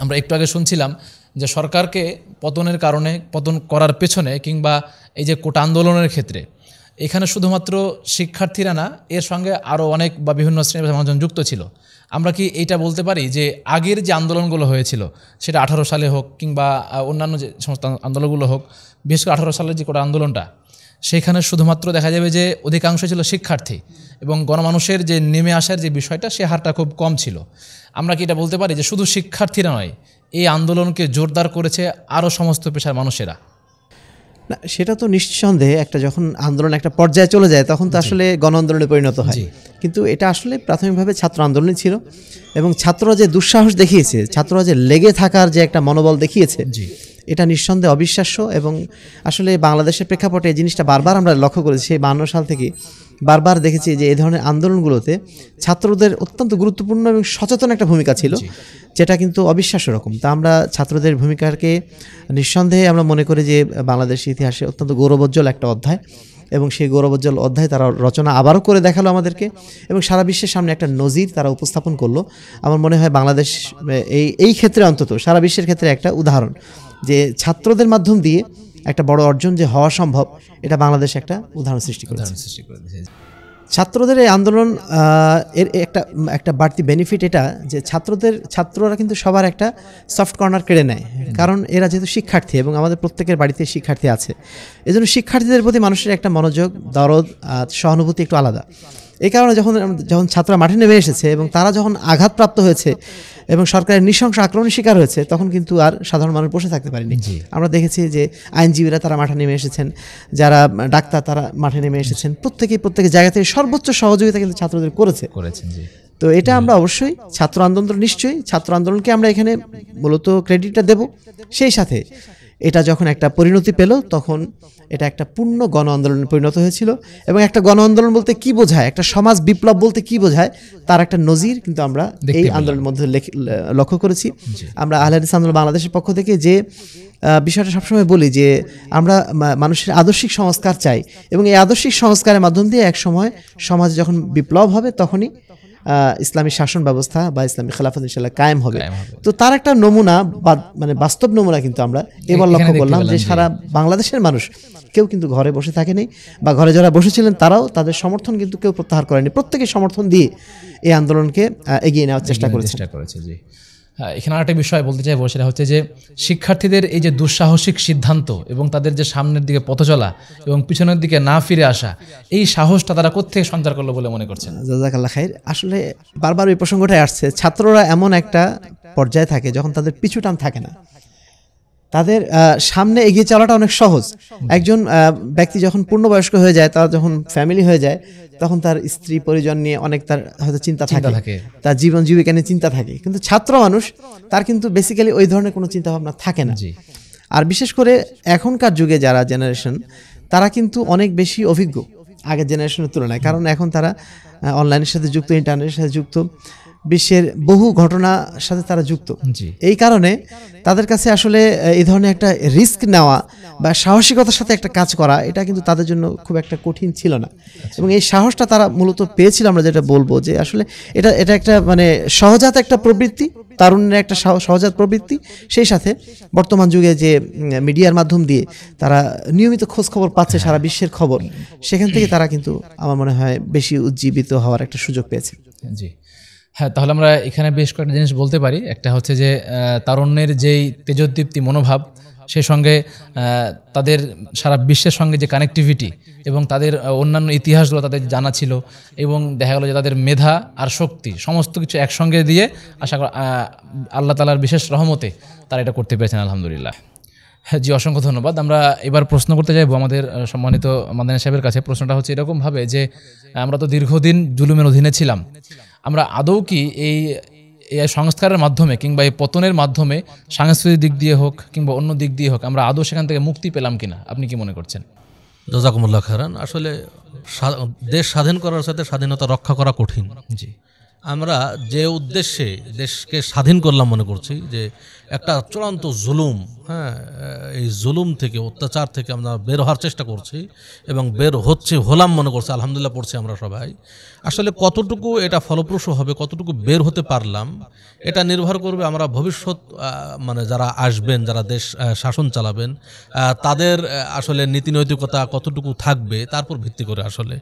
আমরা একটু আগে শুনছিলাম যে সরকারকে পতনের কারণে, পতন করার পেছনে কিংবা এই যে কোটা আন্দোলনের ক্ষেত্রে এখানে শুধুমাত্র শিক্ষার্থীরা না, এর সঙ্গে আরও অনেক বা বিভিন্ন শ্রেণীর মানুষজন যুক্ত ছিল। আমরা কি এইটা বলতে পারি যে আগের যে আন্দোলনগুলো হয়েছিল, সেটা 18 সালে হোক কিংবা অন্যান্য যে সমস্ত আন্দোলনগুলো হোক, বিশেষ করে 18 সালের যে কোটা আন্দোলনটা, সেখানে শুধুমাত্র দেখা যাবে যে অধিকাংশ ছিল শিক্ষার্থী এবং গণমানুষের যে নেমে আসার যে বিষয়টা, সে হারটা খুব কম ছিল। আমরা কি এটা বলতে পারি যে শুধু শিক্ষার্থীরা নয়, এই আন্দোলনকে জোরদার করেছে আরও সমস্ত পেশার মানুষেরা? না, সেটা তো নিঃসন্দেহে একটা যখন আন্দোলন একটা পর্যায়ে চলে যায় তখন তো আসলে গণ আন্দোলনে পরিণত হয়। কিন্তু এটা আসলে প্রাথমিকভাবে ছাত্র আন্দোলনই ছিল, এবং ছাত্ররা যে দুঃসাহস দেখিয়েছে, ছাত্ররা যে লেগে থাকার যে একটা মনোবল দেখিয়েছে, এটা নিঃসন্দেহে অবিশ্বাস্য। এবং আসলে বাংলাদেশের প্রেক্ষাপটে এই জিনিসটা বারবার আমরা লক্ষ্য করেছি, সেই 52 সাল থেকে বারবার দেখেছি যে এই ধরনের আন্দোলনগুলোতে ছাত্রদের অত্যন্ত গুরুত্বপূর্ণ এবং সচেতন একটা ভূমিকা ছিল, যেটা কিন্তু অবিশ্বাস্য রকম। তা আমরা ছাত্রদের ভূমিকাকে নিঃসন্দেহে আমরা মনে করি যে বাংলাদেশের ইতিহাসে অত্যন্ত গৌরবোজ্জ্বল একটা অধ্যায়, এবং সেই গৌরবোজ্জ্বল অধ্যায় তারা রচনা আবারও করে দেখালো আমাদেরকে, এবং সারা বিশ্বের সামনে একটা নজির তারা উপস্থাপন করলো। আমার মনে হয় বাংলাদেশ এই ক্ষেত্রে অন্তত সারা বিশ্বের ক্ষেত্রে একটা উদাহরণ, যে ছাত্রদের মাধ্যম দিয়ে একটা বড় অর্জন যে হওয়া সম্ভব, এটা বাংলাদেশ একটা উদাহরণ সৃষ্টি করেছে। ছাত্রদের এই আন্দোলন এর একটা বাড়তি বেনিফিট এটা যে ছাত্ররা কিন্তু সবার একটা সফট কর্নার কেড়ে নেয়, কারণ এরা যেহেতু শিক্ষার্থী এবং আমাদের প্রত্যেকের বাড়িতে শিক্ষার্থী আছে, এজন্য শিক্ষার্থীদের প্রতি মানুষের একটা মনোযোগ, দরদ, সহানুভূতি একটু আলাদা। এই কারণে যখন ছাত্ররা মাঠে নেমে এসেছে এবং তারা যখন আঘাতপ্রাপ্ত হয়েছে এবং সরকারের নৃশংস আক্রমণের শিকার হয়েছে, তখন কিন্তু আর সাধারণ মানুষ বসে থাকতে পারেনি। আমরা দেখেছি যে আইনজীবীরা তারা মাঠে নেমে এসেছেন, যারা ডাক্তার তারা মাঠে নেমে এসেছেন, প্রত্যেক জায়গা থেকে সর্বোচ্চ সহযোগিতা কিন্তু ছাত্রদের করেছেন। তো এটা আমরা অবশ্যই ছাত্র আন্দোলনকে আমরা এখানে মূলত ক্রেডিটটা দেব। সেই সাথে এটা যখন একটা পরিণতি পেল, তখন এটা একটা পূর্ণ গণ আন্দোলনে পরিণত হয়েছিল। এবং একটা গণ আন্দোলন বলতে কি বোঝায়, একটা সমাজ বিপ্লব বলতে কি বোঝায়, তার একটা নজির কিন্তু আমরা এই আন্দোলনের মধ্যে লক্ষ্য করেছি। আমরা আহলে হাদিস আন্দোলন বাংলাদেশের পক্ষ থেকে যে বিষয়টা সবসময় বলি যে আমরা মানুষের আদর্শিক সংস্কার চাই, এবং এই আদর্শিক সংস্কারের মাধ্যম দিয়ে এক সময় সমাজে যখন বিপ্লব হবে, তখনই ইসলামী শাসন ব্যবস্থা বা ইসলামী খেলাফত ইনশাআল্লাহ কায়েম হবে। তো তার একটা নমুনা বা মানে বাস্তব নমুনা কিন্তু আমরা এবার লক্ষ্য করলাম যে সারা বাংলাদেশের মানুষ কেউ কিন্তু ঘরে বসে থাকেনি, বা ঘরে যারা বসেছিলেন তারাও তাদের সমর্থন কিন্তু কেউ প্রত্যাহার করেনি, প্রত্যেকে সমর্থন দিয়ে এই আন্দোলনকে এগিয়ে নেওয়ার চেষ্টা করেছে। জি, এখানে আরেকটা বিষয় বলতে চাইবো, সেটা হচ্ছে যে শিক্ষার্থীদের এই যে দুঃসাহসিক সিদ্ধান্ত এবং তাদের যে সামনের দিকে পথ চলা এবং পিছনের দিকে না ফিরে আসা, এই সাহসটা তারা কোত্থেকে সঞ্চার করলো বলে মনে করছেন? জাযাকাল্লাহ খাইর। আসলে বারবার ওই প্রসঙ্গটাই আসছে, ছাত্ররা এমন একটা পর্যায়ে থাকে যখন তাদের পিছুটান থাকে না, তাদের সামনে এগিয়ে চলাটা অনেক সহজ। একজন ব্যক্তি যখন পূর্ণবয়স্ক হয়ে যায়, তার যখন ফ্যামিলি হয়ে যায়, তখন তার স্ত্রী পরিজন নিয়ে অনেক তার হয়তো চিন্তা থাকে, তার জীবন জীবিকা নিয়ে চিন্তা থাকে। কিন্তু ছাত্র মানুষ, তার কিন্তু বেসিক্যালি ওই ধরনের কোনো চিন্তা ভাবনা থাকে না। আর বিশেষ করে এখনকার যুগে যারা জেনারেশন, তারা কিন্তু অনেক বেশি অভিজ্ঞ আগের জেনারেশনের তুলনায়, কারণ এখন তারা অনলাইনের সাথে যুক্ত, ইন্টারনেটের সাথে যুক্ত। বিশ্বের বহু ঘটনার সাথে তারা যুক্ত। জি এই কারণে তাদের কাছে আসলে এই ধরনের একটা রিস্ক নেওয়া বা সাহসিকতার সাথে একটা কাজ করা, এটা কিন্তু তাদের জন্য খুব একটা কঠিন ছিল না। এবং এই সাহসটা তারা মূলত পেয়েছিল, আমরা যেটা বলবো যে আসলে এটা এটা একটা মানে সহজাত একটা প্রবৃত্তি, তারুণ্যের একটা সহজাত প্রবৃত্তি। সেই সাথে বর্তমান যুগে যে মিডিয়ার মাধ্যম দিয়ে তারা নিয়মিত খোঁজ খবর পাচ্ছে সারা বিশ্বের খবর, সেখান থেকে তারা কিন্তু আমার মনে হয় বেশি উজ্জীবিত হওয়ার একটা সুযোগ পেয়েছে। জি হ্যাঁ, তাহলে আমরা এখানে বেশ কয়েকটা জিনিস বলতে পারি। একটা হচ্ছে যে তারুণ্যের যেই তেজোদ্দীপ্তি মনোভাব, সেই সঙ্গে তাদের সারা বিশ্বের সঙ্গে যে কানেক্টিভিটি এবং তাদের অন্যান্য ইতিহাসগুলো তাদের জানা ছিল, এবং দেখা গেলো যে তাদের মেধা আর শক্তি সমস্ত কিছু একসঙ্গে দিয়ে আশা করি আল্লাহ তাআলার বিশেষ রহমতে তারা এটা করতে পেরেছেন, আলহামদুলিল্লাহ। হ্যাঁ জি, অসংখ্য ধন্যবাদ। আমরা এবার প্রশ্ন করতে চাইবো আমাদের সম্মানিত মাদানী সাহেবের কাছে। প্রশ্নটা হচ্ছে এরকমভাবে যে আমরা তো দীর্ঘদিন জুলুমের অধীনে ছিলাম, আমরা আদৌ কি এই সংস্কারের মাধ্যমে কিংবা এই পতনের মাধ্যমে সাংস্কৃতিক দিক দিয়ে হোক কিংবা অন্য দিক দিয়ে হোক আমরা আদৌ সেখান থেকে মুক্তি পেলাম কিনা, আপনি কি মনে করছেন? জাযাকুমুল্লাহ খায়রান। আসলে দেশ স্বাধীন করার সাথে স্বাধীনতা রক্ষা করা কঠিন। জি আমরা যে উদ্দেশ্যে দেশকে স্বাধীন করলাম মনে করছি যে একটা চূড়ান্ত জুলুম, হ্যাঁ, এই জুলুম থেকে, অত্যাচার থেকে আমরা বের হওয়ার চেষ্টা করছি এবং বের হলাম মনে করছি, আলহামদুলিল্লাহ পড়ছি আমরা সবাই। আসলে কতটুকু এটা ফলপ্রসূ হবে, কতটুকু বের হতে পারলাম, এটা নির্ভর করবে আমরা ভবিষ্যৎ মানে যারা আসবেন, যারা দেশ শাসন চালাবেন, তাদের আসলে নীতি নৈতিকতা কতটুকু থাকবে তার উপর ভিত্তি করে। আসলে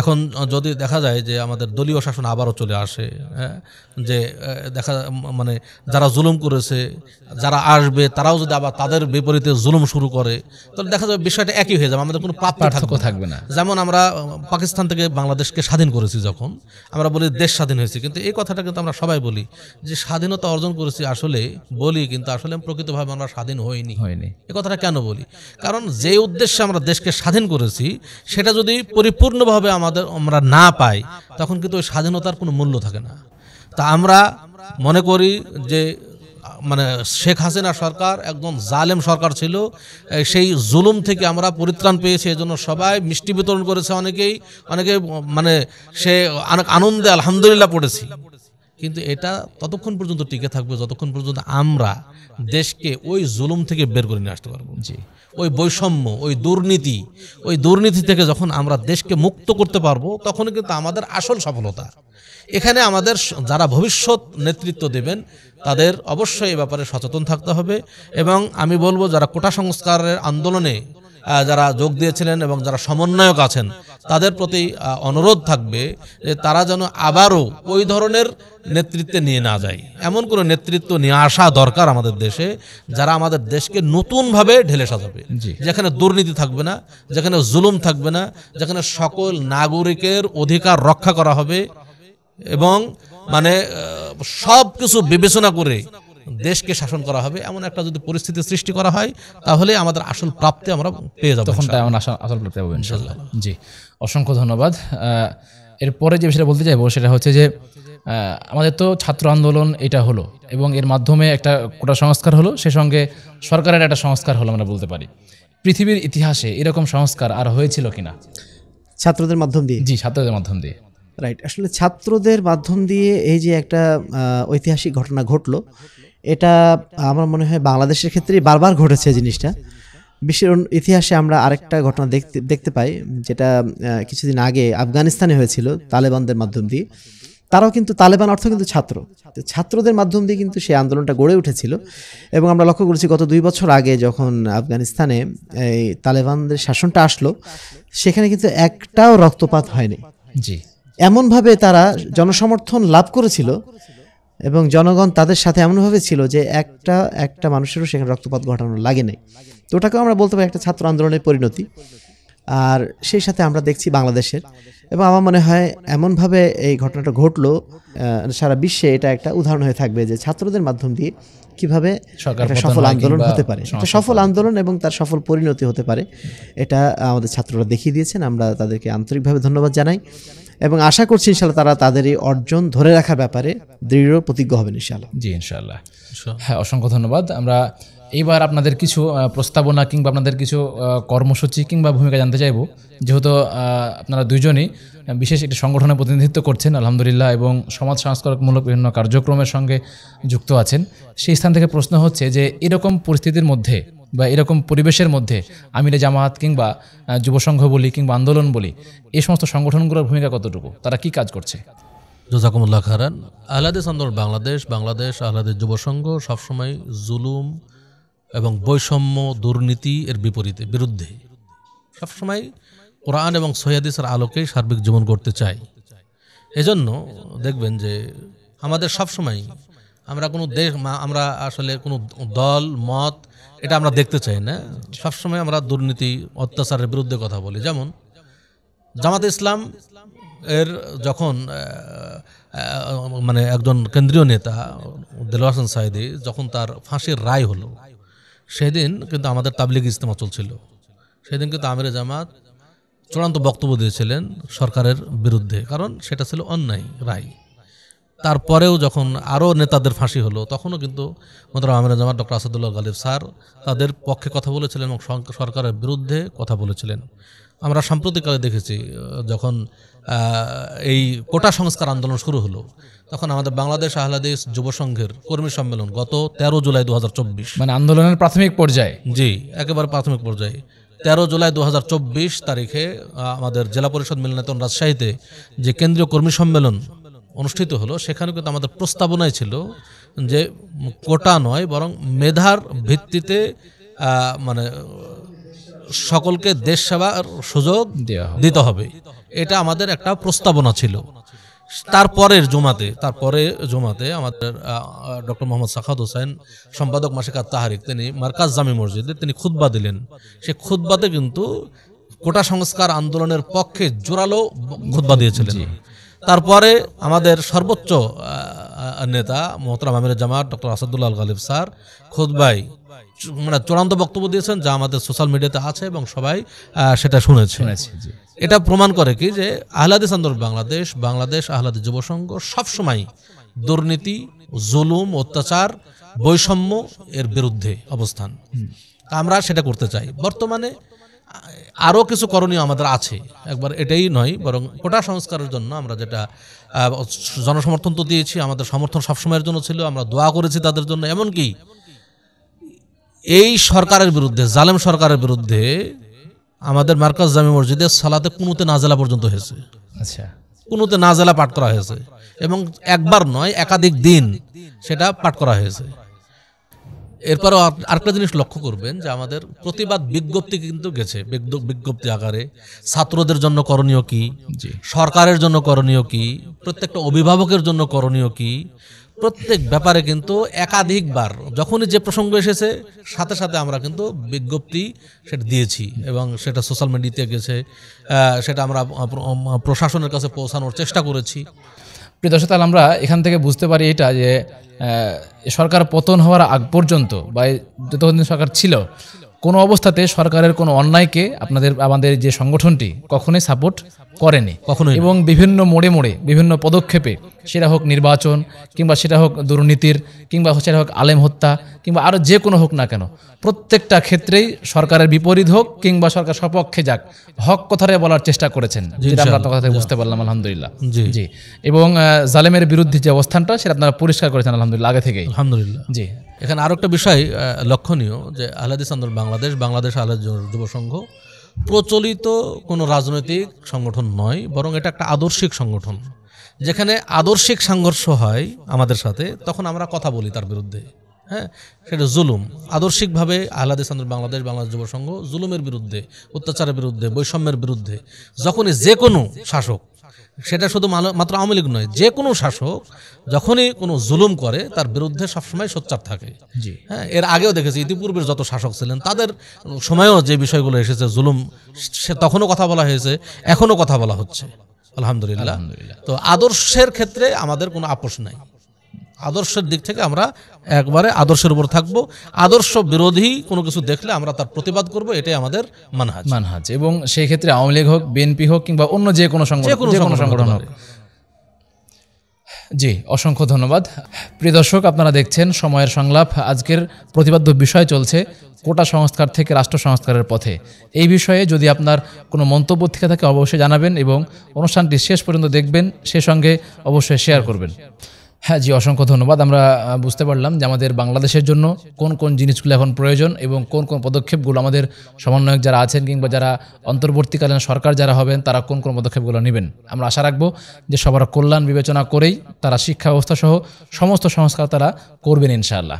এখন যদি দেখা যায় যে আমাদের দলীয় শাসন আবারও চলে আসে, যে দেখা মানে যারা জুলুম করেছে, যারা আসবে তারাও যদি আবার তাদের বিপরীতে জুলুম শুরু করে, তাহলে দেখা যাবে বিষয়টা একই হয়ে যাবে, আমাদের কোনো পার্থক্য থাকবে না। যেমন আমরা পাকিস্তান থেকে বাংলাদেশকে স্বাধীন করেছি, যখন আমরা বলি দেশ স্বাধীন হয়েছে, কিন্তু এই কথাটা কিন্তু আমরা সবাই বলি যে স্বাধীনতা অর্জন করেছি, আসলে বলি কিন্তু আসলে প্রকৃতভাবে আমরা স্বাধীন হইনি। এই কথাটা কেন বলি? কারণ যে উদ্দেশ্যে আমরা দেশকে স্বাধীন করেছি সেটা যদি পরিপূর্ণভাবে আমরা না পাই, তখন কিন্তু ওই স্বাধীনতার কোনো মূল্য থাকে না। তা আমরা মনে করি যে মানে শেখ হাসিনা সরকার একদম জালেম সরকার ছিল, সেই জুলুম থেকে আমরা পরিত্রাণ পেয়েছি, এজন্য সবাই মিষ্টি বিতরণ করেছে, অনেকে মানে সে অনেক আনন্দে আলহামদুলিল্লাহ পড়েছি। কিন্তু এটা ততক্ষণ পর্যন্ত টিকে থাকবে যতক্ষণ পর্যন্ত আমরা দেশকে ওই জুলুম থেকে বের করে নিয়ে আসতে পারবো। জি, ওই বৈষম্য, ওই দুর্নীতি থেকে যখন আমরা দেশকে মুক্ত করতে পারবো, তখন কিন্তু আমাদের আসল সফলতা। এখানে আমাদের যারা ভবিষ্যৎ নেতৃত্ব দেবেন তাদের অবশ্যই এই ব্যাপারে সচেতন থাকতে হবে। এবং আমি বলবো যারা কোটা সংস্কারের আন্দোলনে যারা যোগ দিয়েছিলেন এবং যারা সমন্বয়ক আছেন, তাদের প্রতি অনুরোধ থাকবে যে তারা যেন আবারও ওই ধরনের নেতৃত্বে নিয়ে না যায়। এমন কোনো নেতৃত্ব নিয়ে আসা দরকার আমাদের দেশে, যারা আমাদের দেশকে নতুনভাবে ঢেলে সাজাবে, যেখানে দুর্নীতি থাকবে না, যেখানে জুলুম থাকবে না, যেখানে সকল নাগরিকের অধিকার রক্ষা করা হবে এবং মানে সব কিছু বিবেচনা করে দেশকে শাসন করা হবে। এমন একটা যদি পরিস্থিতি সৃষ্টি করা হয়, তাহলে আমাদের আসল প্রাপ্তি আমরা পেয়ে যাবো, তখন আসল প্রাপ্তি পাবো ইনশাআল্লাহ। জি, অসংখ্য ধন্যবাদ। এরপরে যে বিষয়টা বলতে চাইবো সেটা হচ্ছে যে আমাদের তো ছাত্র আন্দোলন এটা হলো এবং এর মাধ্যমে একটা কোটা সংস্কার হলো, সে সঙ্গে সরকারের একটা সংস্কার হলো, আমরা বলতে পারি। পৃথিবীর ইতিহাসে এরকম সংস্কার আর হয়েছিল কিনা ছাত্রদের মাধ্যম দিয়ে? জি, ছাত্রদের মাধ্যম দিয়ে। রাইট, আসলে ছাত্রদের মাধ্যম দিয়ে এই যে একটা ঐতিহাসিক ঘটনা ঘটলো, এটা আমার মনে হয় বাংলাদেশের ক্ষেত্রে বারবার ঘটেছে জিনিসটা। বিশ্বের ইতিহাসে আমরা আরেকটা ঘটনা দেখতে পাই, যেটা কিছুদিন আগে আফগানিস্তানে হয়েছিল তালেবানদের মাধ্যম দিয়ে। তারাও কিন্তু, তালেবান অর্থ কিন্তু ছাত্রদের মাধ্যম দিয়ে কিন্তু সেই আন্দোলনটা গড়ে উঠেছিল। এবং আমরা লক্ষ্য করেছি গত 2 বছর আগে যখন আফগানিস্তানে এই তালেবানদের শাসনটা আসলো, সেখানে কিন্তু একটাও রক্তপাত হয়নি। জি, এমনভাবে তারা জনসমর্থন লাভ করেছিল এবং জনগণ তাদের সাথে এমনভাবে ছিল যে একটা মানুষেরও সেখানে রক্তপাত ঘটানো লাগে নাই। তো ওটাকেও আমরা বলতে পারি একটা ছাত্র আন্দোলনের পরিণতি। আর সেই সাথে আমরা দেখছি বাংলাদেশের, এবং আমার মনে হয় এমনভাবে এই ঘটনাটা ঘটলো সারা বিশ্বে এটা একটা উদাহরণ হয়ে থাকবে যে ছাত্রদের মাধ্যম দিয়ে কিভাবে একটা সফল আন্দোলন হতে পারে, একটা সফল আন্দোলন এবং তার সফল পরিণতি হতে পারে। এটা আমাদের ছাত্ররা দেখিয়ে দিয়েছেন, আমরা তাদেরকে আন্তরিকভাবে ধন্যবাদ জানাই এবং আশা করছি ইনশাআল্লাহ তারা তাদের এই অর্জন ধরে রাখার ব্যাপারে দৃঢ় প্রতিজ্ঞ হবেন ইনশাআল্লাহ। জি, ইনশাআল্লাহ। হ্যাঁ, অসংখ্য ধন্যবাদ। আমরা এইবার আপনাদের কিছু প্রস্তাবনা কিংবা আপনাদের কিছু কর্মসূচি কিংবা ভূমিকা জানতে চাইব, যেহেতু আপনারা দুইজনই বিশেষ একটি সংগঠনের প্রতিনিধিত্ব করছেন আলহামদুলিল্লাহ, এবং সমাজ সংস্কারমূলক বিভিন্ন কার্যক্রমের সঙ্গে যুক্ত আছেন। সেই স্থান থেকে প্রশ্ন হচ্ছে যে এরকম পরিস্থিতির মধ্যে বা এরকম পরিবেশের মধ্যে আমিরে জামাত কিংবা যুবসংঘ বলি কিংবা আন্দোলন বলি, এই সমস্ত সংগঠনগুলোর ভূমিকা কতটুকু, তারা কি কাজ করছে? জাযাকুমুল্লাহ খায়রান। আহলে হাদিস আন্দোলন বাংলাদেশ আহলে হাদিস যুবসংঘ সবসময় জুলুম এবং বৈষম্য দুর্নীতি এর বিরুদ্ধে সবসময় কোরআন এবং সহিহ হাদিসের আলোকেই সার্বিক জীবন করতে চাই। এজন্য দেখবেন যে আমাদের সবসময় আমরা কোনো আমরা আসলে কোনো দল মত এটা আমরা দেখতে চাই না। সবসময় আমরা দুর্নীতি অত্যাচারের বিরুদ্ধে কথা বলি। যেমন জামাতে ইসলাম এর যখন মানে একজন কেন্দ্রীয় নেতা দেলোয়ার হোসেন সাঈদী যখন তার ফাঁসির রায় হলো, সেদিন কিন্তু আমাদের তাবলিগ ইজতেমা চলছিল। সেদিন কিন্তু আমিরে জামাত চূড়ান্ত বক্তব্য দিয়েছিলেন সরকারের বিরুদ্ধে, কারণ সেটা ছিল অন্যায় রায়। তারপরেও যখন আরও নেতাদের ফাঁসি হলো, তখনও কিন্তু মোহতারাম আমিরে জামাত ডক্টর আসাদুল্লাহ গালিব স্যার তাদের পক্ষে কথা বলেছিলেন এবং সরকারের বিরুদ্ধে কথা বলেছিলেন। আমরা সাম্প্রতিককালে দেখেছি যখন এই কোটা সংস্কার আন্দোলন শুরু হলো, তখন আমাদের বাংলাদেশ আহলে হাদিস যুব সংঘের কর্মী সম্মেলন গত 13 জুলাই 2024, মানে আন্দোলনের প্রাথমিক পর্যায়ে, জি একেবারে প্রাথমিক পর্যায়ে 13 জুলাই 2024 তারিখে আমাদের জেলা পরিষদ মিলনায়তন রাজশাহীতে যে কেন্দ্রীয় কর্মী সম্মেলন অনুষ্ঠিত হলো, সেখানে কিন্তু আমাদের প্রস্তাবনায় ছিল যে কোটা নয় বরং মেধার ভিত্তিতে মানে সকলকে দেশ সেবার সুযোগ দিতে হবে, এটা আমাদের একটা প্রস্তাবনা ছিল। তারপরে জুমাতে আমাদের ডক্টর মোহাম্মদ সাখাওয়াত হোসেন সম্পাদক মাসিকাত তাহারিক তিনি মার্কাজ জামি মসজিদে তিনি খুতবা দিলেন। সে খুতবাতে কিন্তু কোটা সংস্কার আন্দোলনের পক্ষে জোরালো খুতবা দিয়েছিলেন। তারপরে আমাদের সর্বোচ্চ নেতা মোহতারাম আমিরে জামাত ডক্টর আসাদুল্লাহ গালিব স্যার খুতবায় মানে চূড়ান্ত বক্তব্য দিয়েছেন, যা আমাদের সোশ্যাল মিডিয়াতে আছে এবং সবাই সেটা শুনেছে। এটা প্রমাণ করে কি যে আহলে হাদিস আন্দোলন বাংলাদেশ আহলে হাদিস যুব সংঘ সবসময় দুর্নীতি, জুলুম, অত্যাচার, বৈষম্য এর বিরুদ্ধে অবস্থান। আমরা সেটা করতে চাই। বর্তমানে আরও কিছু করণীয় আমাদের আছে, একবার এটাই নয় বরং কোটা সংস্কারের জন্য আমরা যেটা জনসমর্থন তো দিয়েছি, আমাদের সমর্থন সবসময়ের জন্য ছিল, আমরা দোয়া করেছি তাদের জন্য। এমনকি এই সরকারের বিরুদ্ধে, জালেম সরকারের বিরুদ্ধে আমাদের মার্কাজ জামি মসজিদে সালাতে কুনুতে নাজেলা পর্যন্ত হয়েছে। আচ্ছা, কুনুতে নাজেলা পাঠ করা হয়েছে এবং একবার নয় একাধিক দিন সেটা পাঠ করা হয়েছে। এরপরও আরেকটা জিনিস লক্ষ্য করবেন যে আমাদের প্রতিবাদ বিজ্ঞপ্তি কিন্তু গেছে, বিজ্ঞপ্তি আকারে ছাত্রদের জন্য করণীয় কি, সরকারের জন্য করণীয় কি, প্রত্যেকটা অভিভাবকের জন্য করণীয় কি, প্রত্যেক ব্যাপারে কিন্তু একাধিকবার যখনই যে প্রসঙ্গ এসেছে সাথে সাথে আমরা কিন্তু বিজ্ঞপ্তি সেটা দিয়েছি এবং সেটা সোশ্যাল মিডিয়াতে গেছে, সেটা আমরা প্রশাসনের কাছে পৌঁছানোর চেষ্টা করেছি। প্রিয় দর্শক, আমরা এখান থেকে বুঝতে পারি এটা যে সরকার পতন হওয়ার আগ পর্যন্ত বা যতদিন সরকার ছিল, কোনো অবস্থাতে সরকারের কোনো অন্যায়কে আমাদের যে সংগঠনটি কখনোই সাপোর্ট করেনি কখনোই, এবং বিভিন্ন মোড়ে বিভিন্ন পদক্ষেপে, সেটা হোক নির্বাচন কিংবা সেটা হোক দুর্নীতির কিংবা সেটা হোক আলেম হত্যা কিংবা আরও যে কোনো হোক না কেন, প্রত্যেকটা ক্ষেত্রেই সরকারের বিপরীত হোক কিংবা সরকার সপক্ষে যাক, হক কথাটাই বলার চেষ্টা করেছেন, যেটা আমরা আপনার কথা থেকে বুঝতে পারলাম আলহামদুলিল্লাহ। জি, এবং জালেমের বিরুদ্ধে যে অবস্থানটা সেটা আপনারা পরিষ্কার করেছেন আলহামদুলিল্লাহ আগে থেকেই। আলহামদুলিল্লাহ। জি, এখানে আরো একটা বিষয় লক্ষণীয় যে আহলে হাদিস আন্দোলন বাংলাদেশ আহলে হাদিস যুব সংঘ প্রচলিত কোনো রাজনৈতিক সংগঠন নয়, বরং এটা একটা আদর্শিক সংগঠন। যেখানে আদর্শিক সংঘর্ষ হয় আমাদের সাথে, তখন আমরা কথা বলি তার বিরুদ্ধে। হ্যাঁ, সেটা জুলুম। আদর্শিকভাবে আহলে হাদিস আন্দোলন বাংলাদেশ যুব সংঘ জুলুমের বিরুদ্ধে, অত্যাচারের বিরুদ্ধে, বৈষম্যের বিরুদ্ধে, যখনই যে কোনো শাসক, সেটা শুধু মাত্র আওয়ামী লীগ নয়, যে কোনো শাসক যখনই কোনো জুলুম করে তার বিরুদ্ধে সবসময় সোচ্চার থাকে। হ্যাঁ, এর আগেও দেখেছি ইতিপূর্বের যত শাসক ছিলেন তাদের সময়েও যে বিষয়গুলো এসেছে জুলুম, সে তখনও কথা বলা হয়েছে, এখনও কথা বলা হচ্ছে আলহামদুলিল্লাহ। তো আদর্শের ক্ষেত্রে আমাদের কোনো আপোষ নাই। আদর্শের দিক থেকে আমরা একবারে আদর্শের উপর থাকবো। আদর্শ বিরোধী কোনো কিছু দেখলে আমরা তার প্রতিবাদ করব, এটাই আমাদের মানহাজ। এবং সেই ক্ষেত্রে আওয়ামী লীগ হোক, বিএনপি হোক কিংবা অন্য যে কোনো সংগঠন হোক। জি, অসংখ্য ধন্যবাদ। প্রিয় দর্শক, আপনারা দেখছেন সময়ের সংলাপ। আজকের প্রতিপাদ্য বিষয় চলছে কোটা সংস্কার থেকে রাষ্ট্র সংস্কারের পথে। এই বিষয়ে যদি আপনার কোনো মন্তব্য থেকে থাকে অবশ্যই জানাবেন এবং অনুষ্ঠানটি শেষ পর্যন্ত দেখবেন, সে সঙ্গে অবশ্যই শেয়ার করবেন। হ্যাঁ জি, অসংখ্য ধন্যবাদ। আমরা বুঝতে পারলাম যে আমাদের বাংলাদেশের জন্য কোন কোন জিনিসগুলো এখন প্রয়োজন এবং কোন কোন পদক্ষেপগুলো আমাদের সমন্বয়ক যারা আছেন কিংবা যারা অন্তর্বর্তীকালীন সরকার যারা হবেন তারা কোন কোন পদক্ষেপগুলো নেবেন। আমরা আশা রাখবো যে সবার কল্যাণ বিবেচনা করেই তারা শিক্ষা ব্যবস্থা সহ সমস্ত সংস্কার তারা করবেন ইনশাআল্লাহ।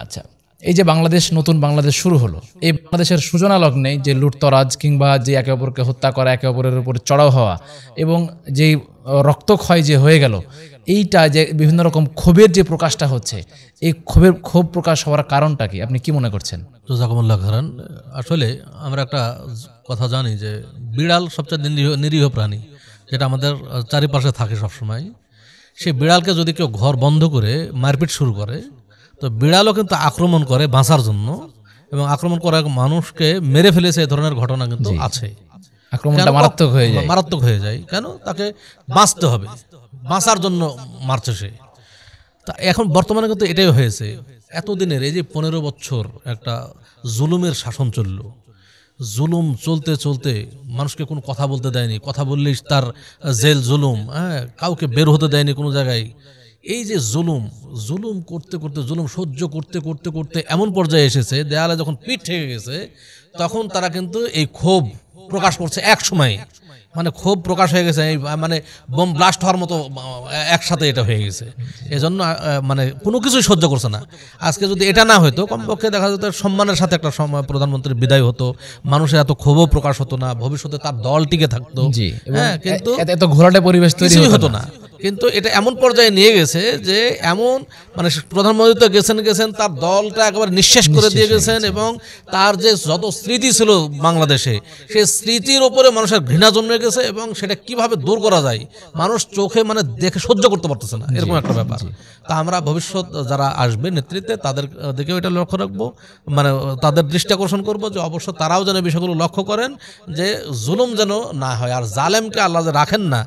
আচ্ছা, এই যে বাংলাদেশ, নতুন বাংলাদেশ শুরু হলো, এই বাংলাদেশের সূচনা লগ্নে যে লুটতরাজ কিংবা যে একে অপরকে হত্যা করা, একে অপরের উপর চড়াও হওয়া এবং যেই রক্তক্ষয় যে হয়ে গেল, এইটা যে বিভিন্ন রকম ক্ষোভের যে প্রকাশটা হচ্ছে, এই ক্ষোভ প্রকাশ হওয়ার কারণটা কি, আপনি কি মনে করছেন? জাযাকুমুল্লাহ খাইরান। আসলে আমরা একটা কথা জানি যে বিড়াল সবচেয়ে নিরীহ প্রাণী, যেটা আমাদের চারিপাশে থাকে সবসময়। সেই বিড়ালকে যদি কেউ ঘর বন্ধ করে মারপিট শুরু করে, তো বিড়ালও কিন্তু আক্রমণ করে বাঁচার জন্য, এবং আক্রমণ করা মানুষকে মেরে ফেলেছে, এই ধরনের ঘটনা কিন্তু আছে। আক্রমণটা মারাত্মক হয়ে যায়। কেন? তাকে বাঁচতে হবে, বাঁচার জন্য মারছে সে। তা এখন বর্তমানে কিন্তু এটাই হয়েছে। এতদিনের এই যে 15 বছর একটা জুলুমের শাসন চলল, জুলুম চলতে চলতে মানুষকে কোনো কথা বলতে দেয়নি, কথা বললেই তার জেল জুলুম, হ্যাঁ, কাউকে বের হতে দেয়নি কোনো জায়গায়। এই যে জুলুম করতে করতে, জুলুম সহ্য করতে করতে করতে এমন পর্যায়ে এসেছে, দেয়ালে যখন পিঠ ঠেকে গেছে, তখন তারা কিন্তু এই ক্ষোভ প্রকাশ করছে এক সময়। মানে ক্ষোভ প্রকাশ হয়ে গেছে, মানে বোম ব্লাস্ট হওয়ার মতো একসাথে এটা হয়ে গেছে। এজন্য মানে কোনো কিছুই সহ্য করছে না। আজকে যদি এটা না হতো, কমপক্ষে দেখা যেত সম্মানের সাথে একটা প্রধানমন্ত্রীর বিদায় হতো, মানুষের এত ক্ষোভও প্রকাশ হতো না, ভবিষ্যতে তার দল টিকে থাকতো। হ্যাঁ, কিন্তু এত ঘোলাটে পরিবেশ তৈরি হতো না। কিন্তু এটা এমন পর্যায়ে নিয়ে গেছে যে এমন মানে প্রধানমন্ত্রী তো গেছেন, তার দলটা একেবারে নিঃশেষ করে দিয়ে গেছেন, এবং তার যে যত স্মৃতি ছিল বাংলাদেশে, সেই স্মৃতির উপরে মানুষের ঘৃণা জন্মে গেছে, এবং সেটা কিভাবে দূর করা যায় মানুষ চোখে মানে দেখে সহ্য করতে পারতেছে না, এরকম একটা ব্যাপার। তা আমরা ভবিষ্যৎ যারা আসবে নেতৃত্বে, তাদের দিকেও এটা লক্ষ্য রাখবো, মানে তাদের দৃষ্টি আকর্ষণ করবো যে অবশ্য তারাও যেন বিষয়গুলো লক্ষ্য করেন যে জুলুম যেন না হয়। আর জালেমকে আল্লাহ যে রাখেন না,